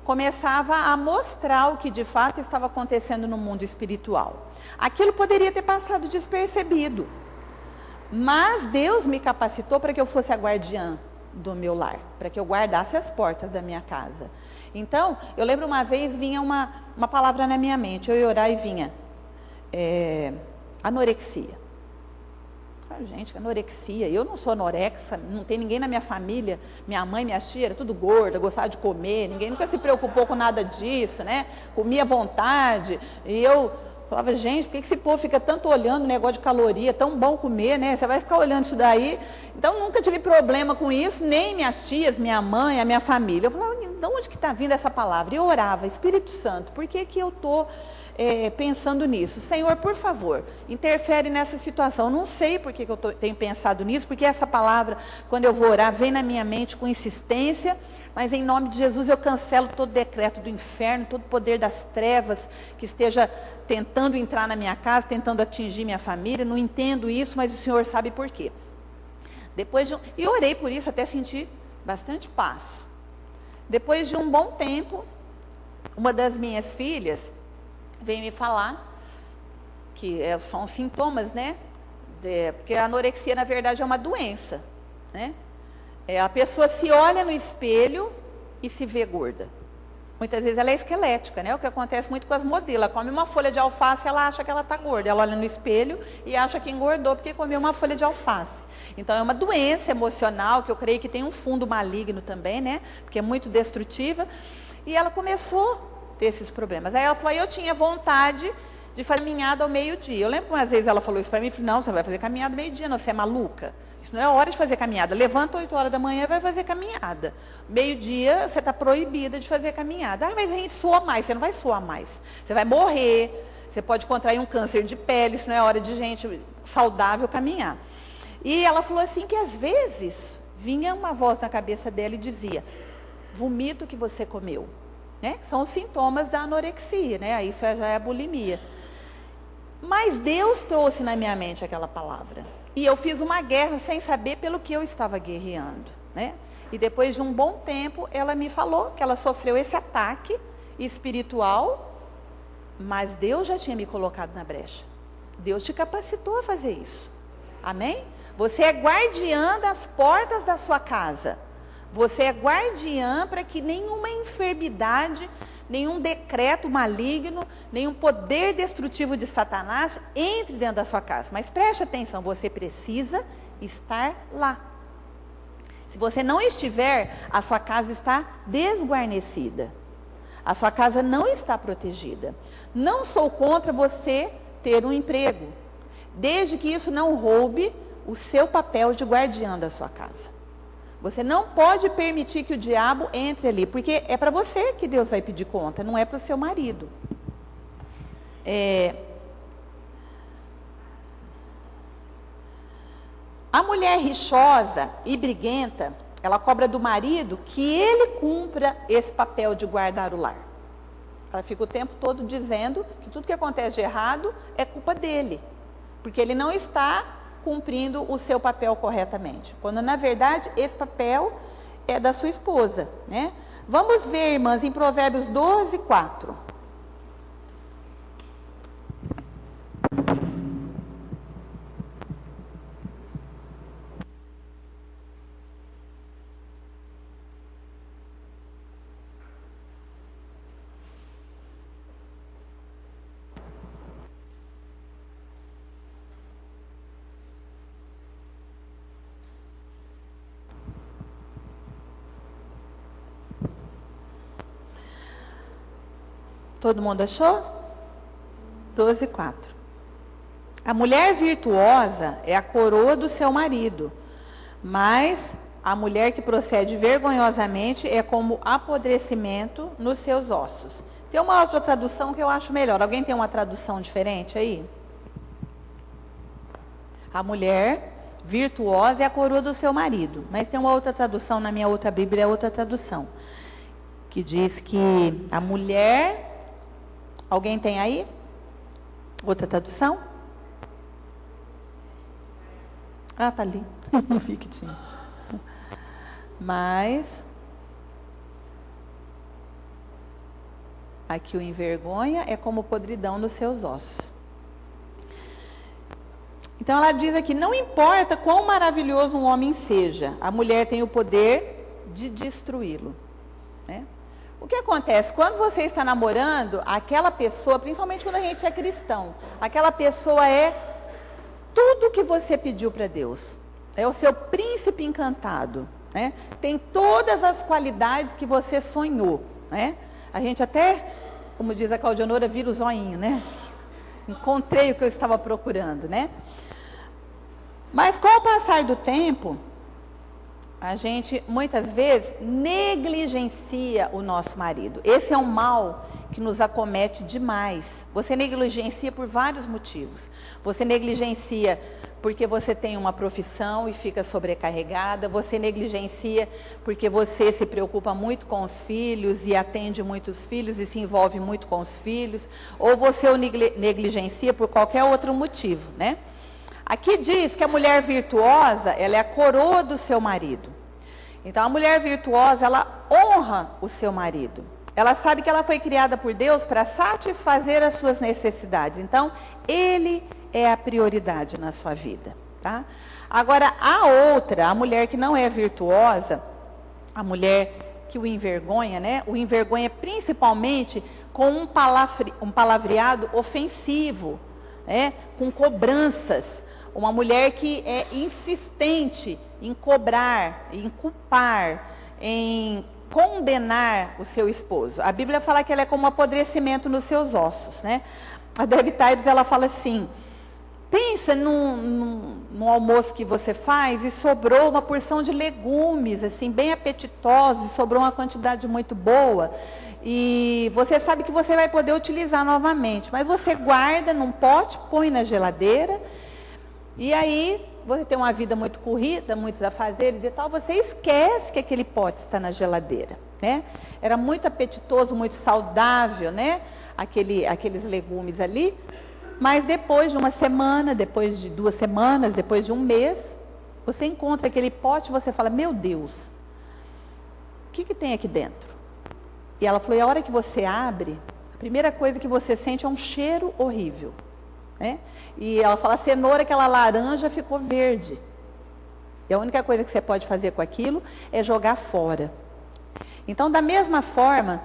A: começava a mostrar o que de fato estava acontecendo no mundo espiritual. Aquilo poderia ter passado despercebido. Mas Deus me capacitou para que eu fosse a guardiã do meu lar, para que eu guardasse as portas da minha casa. Então, eu lembro uma vez, vinha uma palavra na minha mente, eu ia orar e vinha anorexia. Gente, anorexia, eu não sou anorexa, não tem ninguém na minha família, minha mãe, minha tia era tudo gorda, gostava de comer, ninguém nunca se preocupou com nada disso, né? Comia à vontade, e eu falava, gente, por que esse povo fica tanto olhando o negócio de caloria, é tão bom comer, né? Você vai ficar olhando isso daí. Então, nunca tive problema com isso, nem minhas tias, minha mãe, a minha família. Eu falava, de onde que está vindo essa palavra? E eu orava, Espírito Santo, por que eu estou pensando nisso? Senhor, por favor, interfere nessa situação. Eu não sei por que eu tenho pensado nisso, porque essa palavra, quando eu vou orar, vem na minha mente com insistência, mas em nome de Jesus eu cancelo todo decreto do inferno, todo poder das trevas que esteja tentando entrar na minha casa, tentando atingir minha família. Não entendo isso, mas o Senhor sabe por quê. E orei por isso até sentir bastante paz. Depois de um bom tempo, uma das minhas filhas veio me falar que são sintomas, né? Porque a anorexia, na verdade, é uma doença, né? A pessoa se olha no espelho e se vê gorda. Muitas vezes ela é esquelética, né? O que acontece muito com as modelos. Ela come uma folha de alface, ela acha que ela está gorda. Ela olha no espelho e acha que engordou porque comeu uma folha de alface. Então é uma doença emocional, que eu creio que tem um fundo maligno também, né? Porque é muito destrutiva. E ela começou a ter esses problemas. Aí ela falou, eu tinha vontade de fazer caminhada ao meio-dia. Eu lembro que umas vezes ela falou isso para mim, eu falei, não, você não vai fazer caminhada ao meio-dia, não, você é maluca. Isso não é hora de fazer caminhada. Levanta 8 horas da manhã e vai fazer caminhada. Meio-dia, você está proibida de fazer caminhada. Ah, mas a gente sua mais. Você não vai suar mais. Você vai morrer, você pode contrair um câncer de pele, isso não é hora de gente saudável caminhar. E ela falou assim que às vezes vinha uma voz na cabeça dela e dizia, vomita o que você comeu. Né? São os sintomas da anorexia, né? Isso já é a bulimia. Mas Deus trouxe na minha mente aquela palavra. E eu fiz uma guerra sem saber pelo que eu estava guerreando, né? E depois de um bom tempo, ela me falou que ela sofreu esse ataque espiritual, mas Deus já tinha me colocado na brecha. Deus te capacitou a fazer isso. Amém? Você é guardiã das portas da sua casa. Você é guardiã para que nenhuma enfermidade, nenhum decreto maligno, nenhum poder destrutivo de Satanás entre dentro da sua casa. Mas preste atenção, você precisa estar lá. Se você não estiver, a sua casa está desguarnecida. A sua casa não está protegida. Não sou contra você ter um emprego, desde que isso não roube o seu papel de guardiã da sua casa. Você não pode permitir que o diabo entre ali, porque é para você que Deus vai pedir conta, não é para o seu marido. A mulher rixosa e briguenta, ela cobra do marido que ele cumpra esse papel de guardar o lar. Ela fica o tempo todo dizendo que tudo que acontece de errado é culpa dele, porque ele não está cumprindo o seu papel corretamente. Quando, na verdade, esse papel é da sua esposa, né? Vamos ver, irmãs, em Provérbios 12, 4. Todo mundo achou? 12, 4. A mulher virtuosa é a coroa do seu marido, mas a mulher que procede vergonhosamente é como apodrecimento nos seus ossos. Tem uma outra tradução que eu acho melhor. Alguém tem uma tradução diferente aí? A mulher virtuosa é a coroa do seu marido. Mas tem uma outra tradução, na minha outra Bíblia é outra tradução, que diz que a mulher... Alguém tem aí? Outra tradução? Ah, tá ali. Não vi que tinha. Mas... aqui o envergonha é como podridão nos seus ossos. Então ela diz aqui, não importa quão maravilhoso um homem seja, a mulher tem o poder de destruí-lo. Né? O que acontece? Quando você está namorando, aquela pessoa, principalmente quando a gente é cristão, aquela pessoa é tudo que você pediu para Deus. É o seu príncipe encantado. Né? Tem todas as qualidades que você sonhou. Né? A gente até, como diz a Claudionora, vira o zoinho, né? Encontrei o que eu estava procurando, né? Mas com o passar do tempo, a gente muitas vezes negligencia o nosso marido. Esse é um mal que nos acomete demais. Você negligencia por vários motivos. Você negligencia porque você tem uma profissão e fica sobrecarregada. Você negligencia porque você se preocupa muito com os filhos e atende muitos filhos e se envolve muito com os filhos. Ou você o negligencia por qualquer outro motivo, né? Aqui diz que a mulher virtuosa, ela é a coroa do seu marido. Então, a mulher virtuosa, ela honra o seu marido. Ela sabe que ela foi criada por Deus para satisfazer as suas necessidades. Então, ele é a prioridade na sua vida, tá? Agora, a outra, a mulher que não é virtuosa, a mulher que o envergonha, né? O envergonha principalmente com um palavreado ofensivo, né? Com cobranças. Uma mulher que é insistente em cobrar, em culpar, em condenar o seu esposo. A Bíblia fala que ela é como um apodrecimento nos seus ossos, né? A Debbie Tibes, ela fala assim, pensa num almoço que você faz e sobrou uma porção de legumes, assim, bem apetitosos, sobrou uma quantidade muito boa, e você sabe que você vai poder utilizar novamente, mas você guarda num pote, põe na geladeira, e aí você tem uma vida muito corrida, muitos afazeres e tal, você esquece que aquele pote está na geladeira, né? Era muito apetitoso, muito saudável, né? Aqueles legumes ali, mas depois de uma semana, depois de 2 semanas, depois de um mês, você encontra aquele pote e você fala, meu Deus, o que tem aqui dentro? E ela falou, e a hora que você abre, a primeira coisa que você sente é um cheiro horrível. Né? E ela fala, a cenoura, aquela laranja ficou verde. E a única coisa que você pode fazer com aquilo é jogar fora. Então, da mesma forma,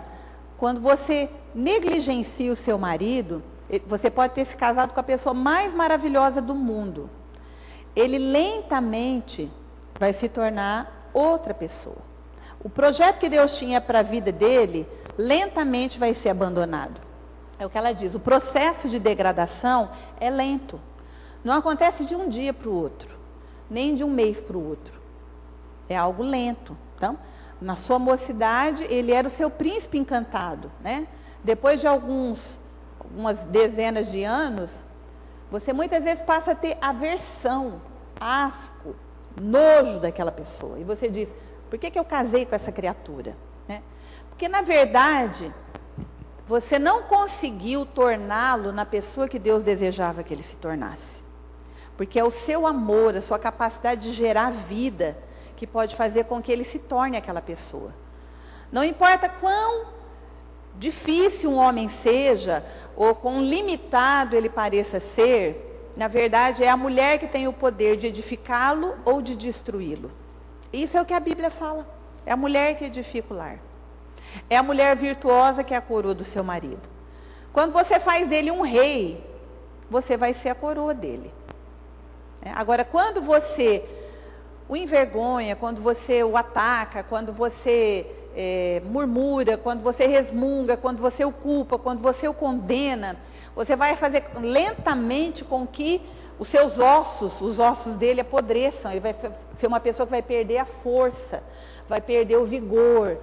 A: quando você negligencia o seu marido, você pode ter se casado com a pessoa mais maravilhosa do mundo. Ele lentamente vai se tornar outra pessoa. O projeto que Deus tinha para a vida dele, lentamente vai ser abandonado. É o que ela diz, o processo de degradação é lento. Não acontece de um dia para o outro, nem de um mês para o outro. É algo lento. Então, na sua mocidade, ele era o seu príncipe encantado, né? Depois de algumas dezenas de anos, você muitas vezes passa a ter aversão, asco, nojo daquela pessoa. E você diz, por que eu casei com essa criatura? Né? Porque, na verdade, você não conseguiu torná-lo na pessoa que Deus desejava que ele se tornasse. Porque é o seu amor, a sua capacidade de gerar vida, que pode fazer com que ele se torne aquela pessoa. Não importa quão difícil um homem seja, ou quão limitado ele pareça ser, na verdade é a mulher que tem o poder de edificá-lo ou de destruí-lo. Isso é o que a Bíblia fala. É a mulher que edifica o lar. É a mulher virtuosa que é a coroa do seu marido. Quando você faz dele um rei, você vai ser a coroa dele. Agora, quando você o envergonha, quando você o ataca, quando você murmura, quando você resmunga, quando você o culpa, quando você o condena, você vai fazer lentamente com que os seus ossos, os ossos dele apodreçam. Ele vai ser uma pessoa que vai perder a força, vai perder o vigor,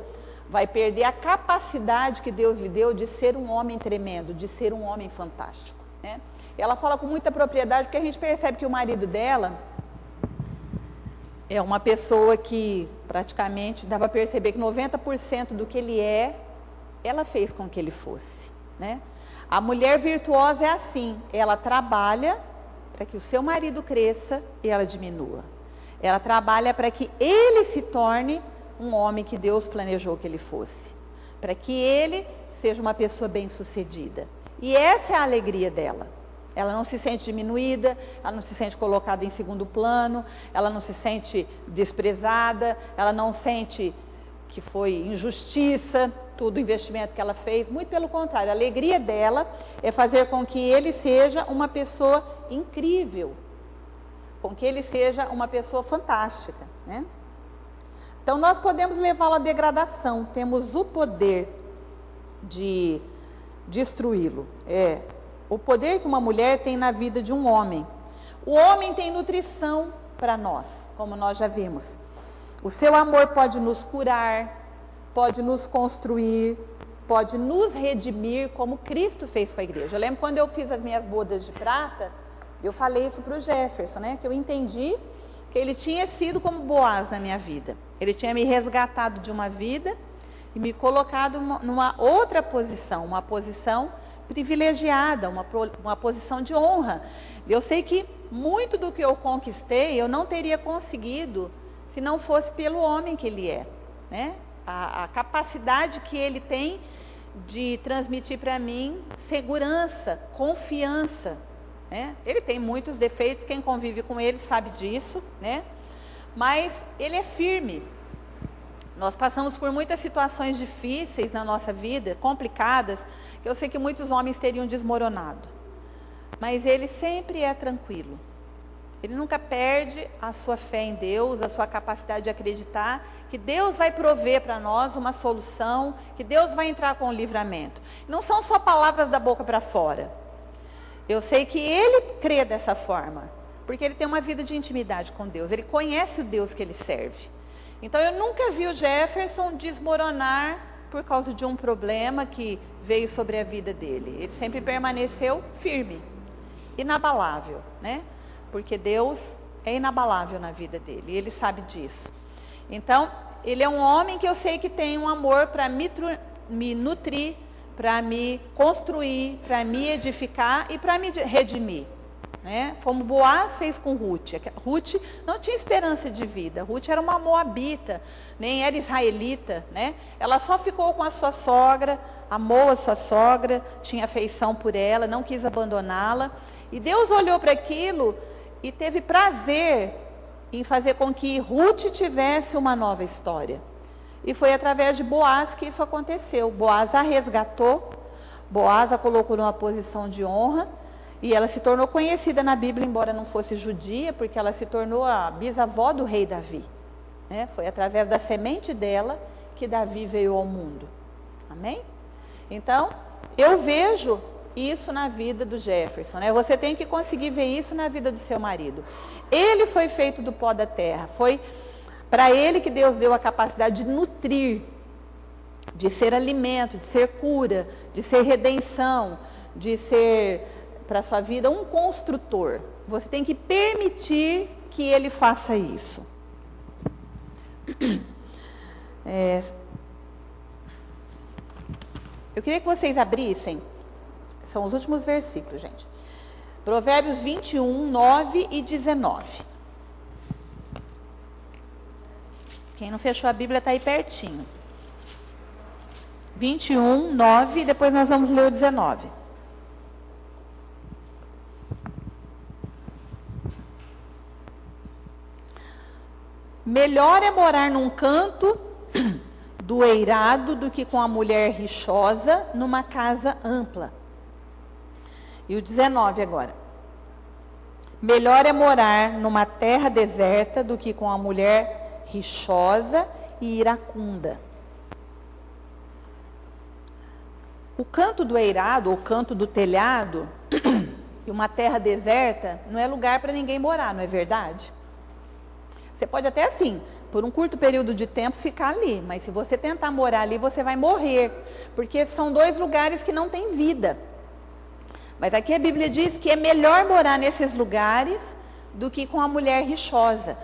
A: vai perder a capacidade que Deus lhe deu de ser um homem tremendo, de ser um homem fantástico, né? Ela fala com muita propriedade, porque a gente percebe que o marido dela é uma pessoa que praticamente dá para perceber que 90% do que ele é, ela fez com que ele fosse, né? A mulher virtuosa é assim, ela trabalha para que o seu marido cresça e ela diminua. Ela trabalha para que ele se torne um homem que Deus planejou que ele fosse, para que ele seja uma pessoa bem-sucedida. E essa é a alegria dela. Ela não se sente diminuída, ela não se sente colocada em segundo plano, ela não se sente desprezada, ela não sente que foi injustiça, todo o investimento que ela fez. Muito pelo contrário, a alegria dela é fazer com que ele seja uma pessoa incrível, com que ele seja uma pessoa fantástica, né? Então nós podemos levá-lo à degradação, temos o poder de destruí-lo. O poder que uma mulher tem na vida de um homem. O homem tem nutrição para nós, como nós já vimos. O seu amor pode nos curar, pode nos construir, pode nos redimir, como Cristo fez com a igreja. Eu lembro quando eu fiz as minhas bodas de prata, eu falei isso para o Jefferson, né? Que eu entendi que ele tinha sido como Boaz na minha vida. Ele tinha me resgatado de uma vida e me colocado numa outra posição, uma posição privilegiada, uma posição de honra. Eu sei que muito do que eu conquistei, eu não teria conseguido se não fosse pelo homem que ele é, né? A capacidade que ele tem de transmitir para mim segurança, confiança, né? Ele tem muitos defeitos, quem convive com ele sabe disso, né? Mas ele é firme. Nós passamos por muitas situações difíceis na nossa vida, complicadas, que eu sei que muitos homens teriam desmoronado. Mas ele sempre é tranquilo. Ele nunca perde a sua fé em Deus, a sua capacidade de acreditar que Deus vai prover para nós uma solução, que Deus vai entrar com o livramento. Não são só palavras da boca para fora. Eu sei que ele crê dessa forma, porque ele tem uma vida de intimidade com Deus, ele conhece o Deus que ele serve. Então eu nunca vi o Jefferson desmoronar por causa de um problema que veio sobre a vida dele. Ele sempre permaneceu firme, inabalável, né? Porque Deus é inabalável na vida dele, e ele sabe disso. Então, ele é um homem que eu sei que tem um amor para me nutrir, para me construir, para me edificar e para me redimir, né? Como Boaz fez com Ruth. Ruth não tinha esperança de vida. Ruth era uma moabita, nem era israelita, né? Ela só ficou com a sua sogra, amou a sua sogra, tinha afeição por ela, não quis abandoná-la. E Deus olhou para aquilo e teve prazer em fazer com que Ruth tivesse uma nova história. E foi através de Boaz que isso aconteceu. Boaz a resgatou, Boaz a colocou numa posição de honra, e ela se tornou conhecida na Bíblia, embora não fosse judia, porque ela se tornou a bisavó do rei Davi, né? Foi através da semente dela que Davi veio ao mundo. Amém? Então, eu vejo isso na vida do Jefferson, né? Você tem que conseguir ver isso na vida do seu marido. Ele foi feito do pó da terra, foi para ele que Deus deu a capacidade de nutrir, de ser alimento, de ser cura, de ser redenção, de ser para a sua vida um construtor. Você tem que permitir que ele faça isso. Eu queria que vocês abrissem, são os últimos versículos, gente. Provérbios 21, 9 e 19. Quem não fechou a Bíblia está aí pertinho. 21, 9, e depois nós vamos ler o 19. Melhor é morar num canto do eirado do que com a mulher rixosa numa casa ampla. E o 19 agora. Melhor é morar numa terra deserta do que com a mulher rixosa e iracunda. O canto do eirado, ou canto do telhado, e uma terra deserta, não é lugar para ninguém morar, não é verdade? Você pode até assim, por um curto período de tempo, ficar ali, mas se você tentar morar ali, você vai morrer, porque são dois lugares que não têm vida. Mas aqui a Bíblia diz que é melhor morar nesses lugares do que com a mulher rixosa.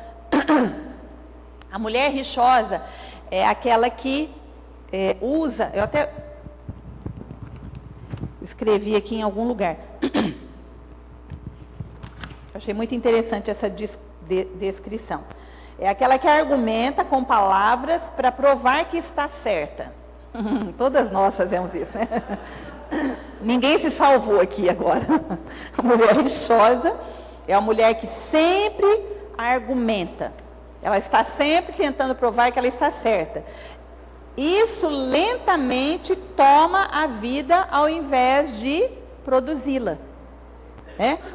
A: A mulher rixosa é aquela que usa, eu até escrevi aqui em algum lugar. Achei muito interessante essa descrição. É aquela que argumenta com palavras para provar que está certa. Todas nós fazemos isso, né? Ninguém se salvou aqui agora. A mulher rixosa é a mulher que sempre argumenta. Ela está sempre tentando provar que ela está certa. Isso lentamente toma a vida ao invés de produzi-la.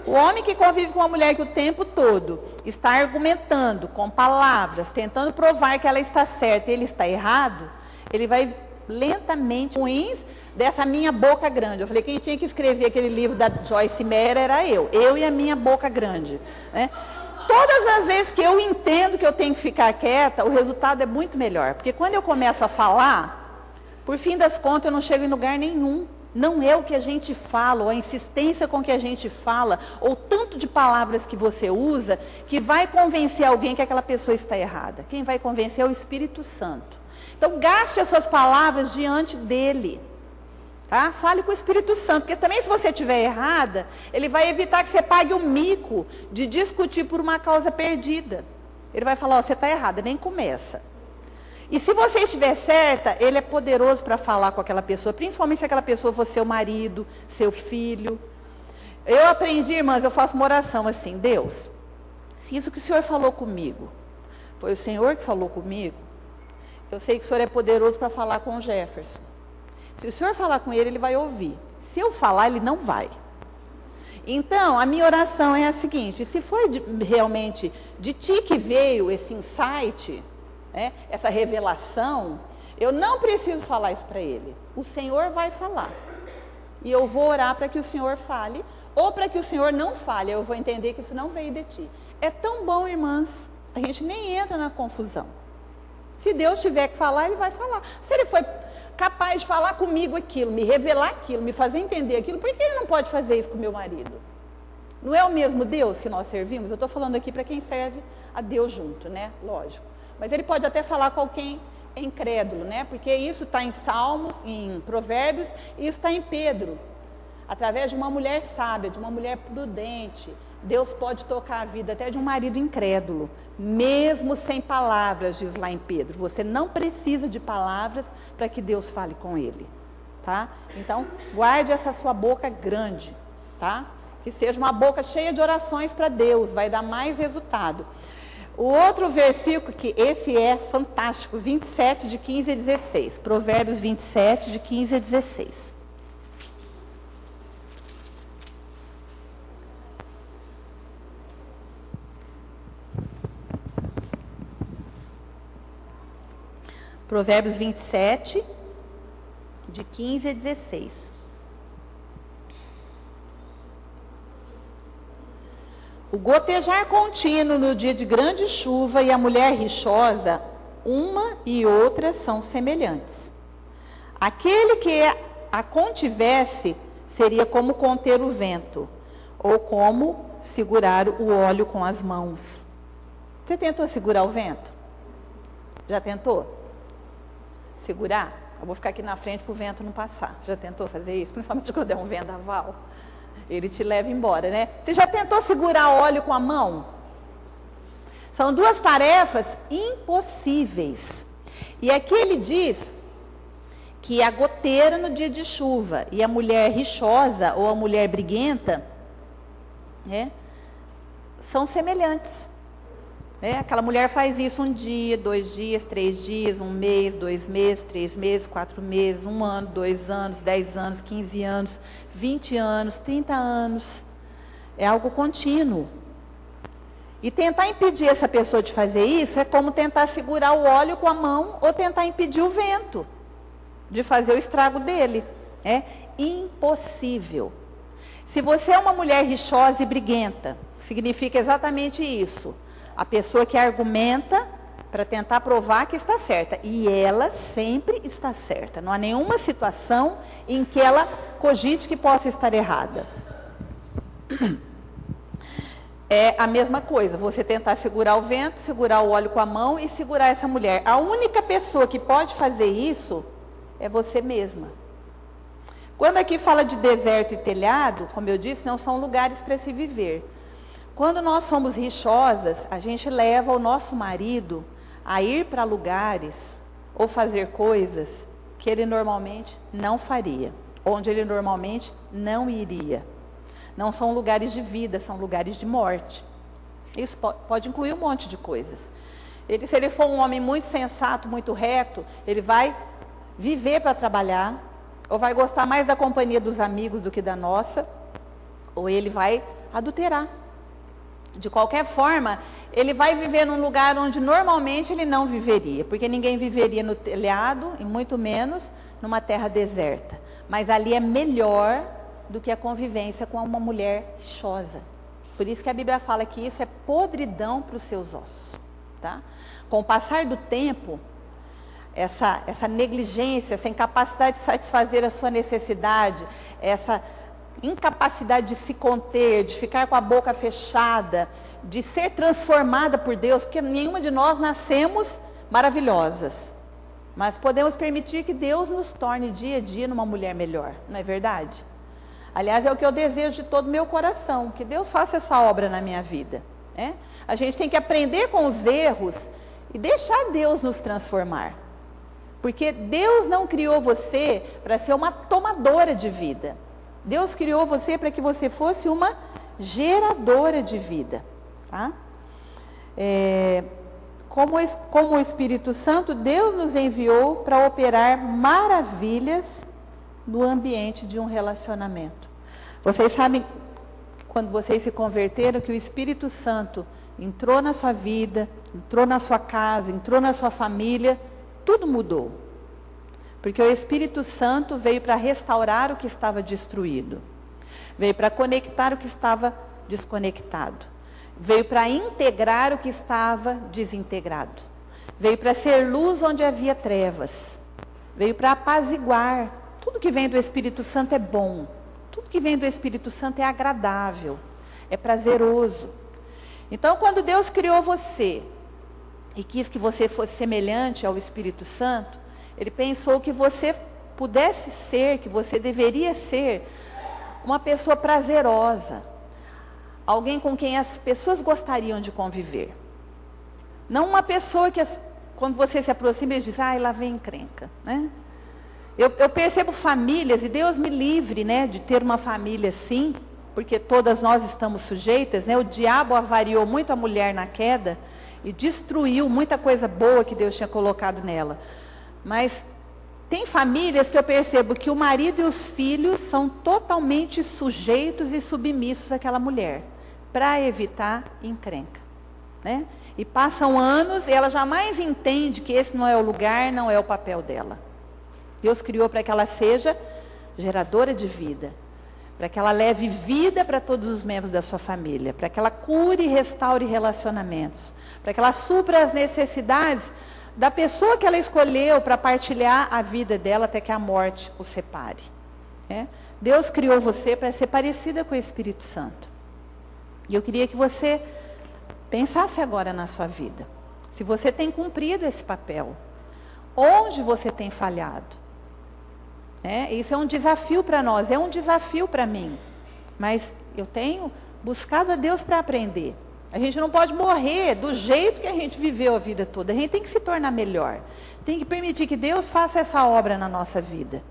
A: O homem que convive com uma mulher que o tempo todo está argumentando com palavras, tentando provar que ela está certa e ele está errado, ele vai lentamente ruins dessa minha boca grande. Eu falei, quem tinha que escrever aquele livro da Joyce Meyer era eu e a minha boca grande. Todas as vezes que eu entendo que eu tenho que ficar quieta, o resultado é muito melhor. Porque quando eu começo a falar, por fim das contas eu não chego em lugar nenhum. Não é o que a gente fala, ou a insistência com que a gente fala, ou tanto de palavras que você usa, que vai convencer alguém que aquela pessoa está errada. Quem vai convencer é o Espírito Santo. Então, gaste as suas palavras diante dele. Tá? Fale com o Espírito Santo, porque também se você estiver errada, ele vai evitar que você pague o mico de discutir por uma causa perdida. Ele vai falar, você está errada, nem começa. E se você estiver certa, ele é poderoso para falar com aquela pessoa, principalmente se aquela pessoa for seu marido, seu filho. Eu aprendi, irmãs, eu faço uma oração assim, Deus, se isso que o Senhor falou comigo, foi o Senhor que falou comigo, eu sei que o Senhor é poderoso para falar com o Jefferson. Se o Senhor falar com ele, ele vai ouvir. Se eu falar, ele não vai. Então, a minha oração é a seguinte, se foi realmente de ti que veio esse insight, essa revelação, eu não preciso falar isso para ele. O Senhor vai falar. E eu vou orar para que o Senhor fale, ou para que o Senhor não fale. Eu vou entender que isso não veio de ti. É tão bom, irmãs, a gente nem entra na confusão. Se Deus tiver que falar, ele vai falar. Se ele foi capaz de falar comigo aquilo, me revelar aquilo, me fazer entender aquilo, por que ele não pode fazer isso com o meu marido? Não é o mesmo Deus que nós servimos? Eu estou falando aqui para quem serve a Deus junto, né? Lógico. Mas ele pode até falar com quem é incrédulo, né? Porque isso está em Salmos, em Provérbios, e isso está em Pedro. Através de uma mulher sábia, de uma mulher prudente, Deus pode tocar a vida até de um marido incrédulo, mesmo sem palavras, diz lá em Pedro. Você não precisa de palavras para que Deus fale com ele, tá? Então, guarde essa sua boca grande, tá? Que seja uma boca cheia de orações para Deus, vai dar mais resultado. O outro versículo, que esse é fantástico, 27, de 15 a 16. Provérbios 27, de 15 a 16. Provérbios 27, de 15 a 16. O gotejar contínuo no dia de grande chuva e a mulher rixosa, uma e outra são semelhantes. Aquele que a contivesse seria como conter o vento, ou como segurar o óleo com as mãos. Você tentou segurar o vento? Já tentou? Segurar? Eu vou ficar aqui na frente para o vento não passar. Já tentou fazer isso? Principalmente quando é um vendaval. Ele te leva embora, né? Você já tentou segurar óleo com a mão? São duas tarefas impossíveis. E aqui ele diz que a goteira no dia de chuva e a mulher rixosa ou a mulher briguenta, são semelhantes. Aquela mulher faz isso 1 dia, 2 dias, 3 dias, 1 mês, 2 meses, 3 meses, 4 meses, 1 ano, 2 anos, 10 anos, 15 anos, 20 anos, 30 anos. É algo contínuo. E tentar impedir essa pessoa de fazer isso é como tentar segurar o óleo com a mão ou tentar impedir o vento de fazer o estrago dele. É impossível. Se você é uma mulher rixosa e briguenta, significa exatamente isso. A pessoa que argumenta para tentar provar que está certa. E ela sempre está certa. Não há nenhuma situação em que ela cogite que possa estar errada. É a mesma coisa, você tentar segurar o vento, segurar o óleo com a mão e segurar essa mulher. A única pessoa que pode fazer isso é você mesma. Quando aqui fala de deserto e telhado, como eu disse, não são lugares para se viver. Quando nós somos rixosas, a gente leva o nosso marido a ir para lugares ou fazer coisas que ele normalmente não faria, onde ele normalmente não iria. Não são lugares de vida, são lugares de morte. Isso pode incluir um monte de coisas. Se ele for um homem muito sensato, muito reto, ele vai viver para trabalhar, ou vai gostar mais da companhia dos amigos do que da nossa, ou ele vai adulterar. De qualquer forma, ele vai viver num lugar onde normalmente ele não viveria, porque ninguém viveria no telhado, e muito menos numa terra deserta. Mas ali é melhor do que a convivência com uma mulher rixosa. Por isso que a Bíblia fala que isso é podridão para os seus ossos. Tá? Com o passar do tempo, essa negligência, essa incapacidade de satisfazer a sua necessidade, essa incapacidade de se conter, de ficar com a boca fechada, de ser transformada por Deus, porque nenhuma de nós nascemos maravilhosas. Mas podemos permitir que Deus nos torne dia a dia numa mulher melhor, não é verdade? Aliás, é o que eu desejo de todo o meu coração, que Deus faça essa obra na minha vida. Né? A gente tem que aprender com os erros e deixar Deus nos transformar. Porque Deus não criou você para ser uma tomadora de vida. Deus criou você para que você fosse uma geradora de vida. Tá? Como o Espírito Santo, Deus nos enviou para operar maravilhas no ambiente de um relacionamento. Vocês sabem, quando vocês se converteram, que o Espírito Santo entrou na sua vida, entrou na sua casa, entrou na sua família, tudo mudou. Porque o Espírito Santo veio para restaurar o que estava destruído. Veio para conectar o que estava desconectado. Veio para integrar o que estava desintegrado. Veio para ser luz onde havia trevas. Veio para apaziguar. Tudo que vem do Espírito Santo é bom. Tudo que vem do Espírito Santo é agradável. É prazeroso. Então, quando Deus criou você e quis que você fosse semelhante ao Espírito Santo, Ele pensou que você pudesse ser, que você deveria ser uma pessoa prazerosa. Alguém com quem as pessoas gostariam de conviver. Não uma pessoa que, quando você se aproxima, eles dizem, lá vem encrenca, né? Eu percebo famílias, e Deus me livre, né, de ter uma família assim, porque todas nós estamos sujeitas, né? O diabo avariou muito a mulher na queda e destruiu muita coisa boa que Deus tinha colocado nela. Mas tem famílias que eu percebo que o marido e os filhos são totalmente sujeitos e submissos àquela mulher, para evitar encrenca, né? E passam anos e ela jamais entende que esse não é o lugar, não é o papel dela. Deus criou para que ela seja geradora de vida, para que ela leve vida para todos os membros da sua família, para que ela cure e restaure relacionamentos, para que ela supra as necessidades da pessoa que ela escolheu para partilhar a vida dela até que a morte o separe. Deus criou você para ser parecida com o Espírito Santo. E eu queria que você pensasse agora na sua vida. Se você tem cumprido esse papel, onde você tem falhado? Isso é um desafio para nós, é um desafio para mim. Mas eu tenho buscado a Deus para aprender. A gente não pode morrer do jeito que a gente viveu a vida toda. A gente tem que se tornar melhor. Tem que permitir que Deus faça essa obra na nossa vida.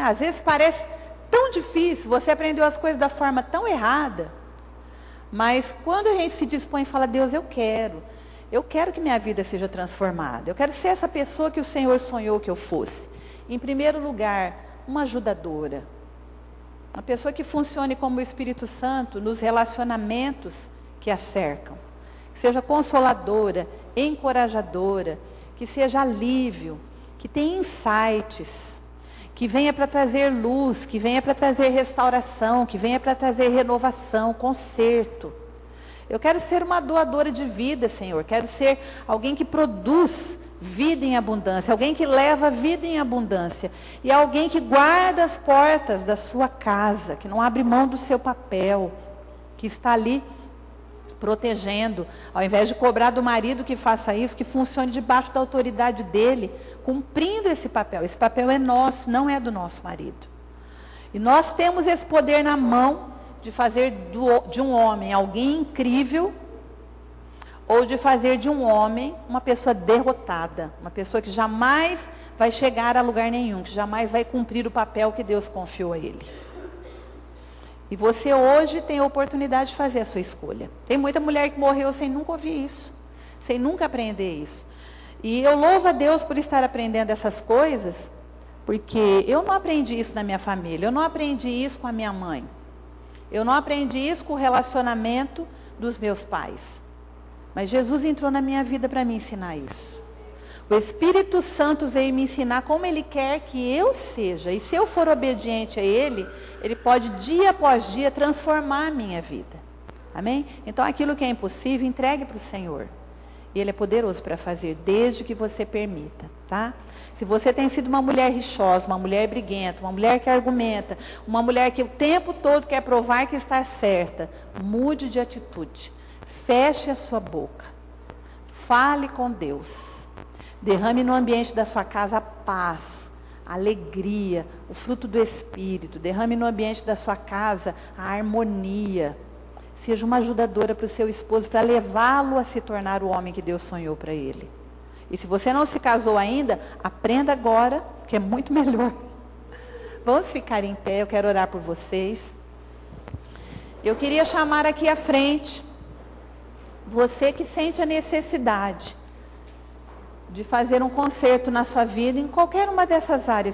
A: Às vezes parece tão difícil, você aprendeu as coisas da forma tão errada. Mas quando a gente se dispõe e fala, Deus, eu quero que minha vida seja transformada. Eu quero ser essa pessoa que o Senhor sonhou que eu fosse. Em primeiro lugar, uma ajudadora. Uma pessoa que funcione como o Espírito Santo nos relacionamentos que a cercam. Que seja consoladora, encorajadora, que seja alívio, que tenha insights, que venha para trazer luz, que venha para trazer restauração, que venha para trazer renovação, conserto. Eu quero ser uma doadora de vida, Senhor. Quero ser alguém que produz vida em abundância, alguém que leva vida em abundância. E alguém que guarda as portas da sua casa, que não abre mão do seu papel, que está ali protegendo, ao invés de cobrar do marido que faça isso, que funcione debaixo da autoridade dele, cumprindo esse papel. Esse papel é nosso, não é do nosso marido. E nós temos esse poder na mão de fazer de um homem alguém incrível, ou de fazer de um homem uma pessoa derrotada, uma pessoa que jamais vai chegar a lugar nenhum, que jamais vai cumprir o papel que Deus confiou a ele. E você hoje tem a oportunidade de fazer a sua escolha. Tem muita mulher que morreu sem nunca ouvir isso, sem nunca aprender isso. E eu louvo a Deus por estar aprendendo essas coisas, porque eu não aprendi isso na minha família, eu não aprendi isso com a minha mãe. Eu não aprendi isso com o relacionamento dos meus pais. Mas Jesus entrou na minha vida para me ensinar isso. O Espírito Santo veio me ensinar como Ele quer que eu seja. E se eu for obediente a Ele, Ele pode dia após dia transformar a minha vida. Amém? Então aquilo que é impossível, entregue para o Senhor. E Ele é poderoso para fazer, desde que você permita, tá? Se você tem sido uma mulher rixosa, uma mulher briguenta, uma mulher que argumenta, uma mulher que o tempo todo quer provar que está certa, mude de atitude. Feche a sua boca. Fale com Deus. Derrame no ambiente da sua casa a paz, a alegria, o fruto do Espírito. Derrame no ambiente da sua casa a harmonia. Seja uma ajudadora para o seu esposo, para levá-lo a se tornar o homem que Deus sonhou para ele. E se você não se casou ainda, aprenda agora, que é muito melhor. Vamos ficar em pé, eu quero orar por vocês. Eu queria chamar aqui à frente você que sente a necessidade de fazer um conserto na sua vida, em qualquer uma dessas áreas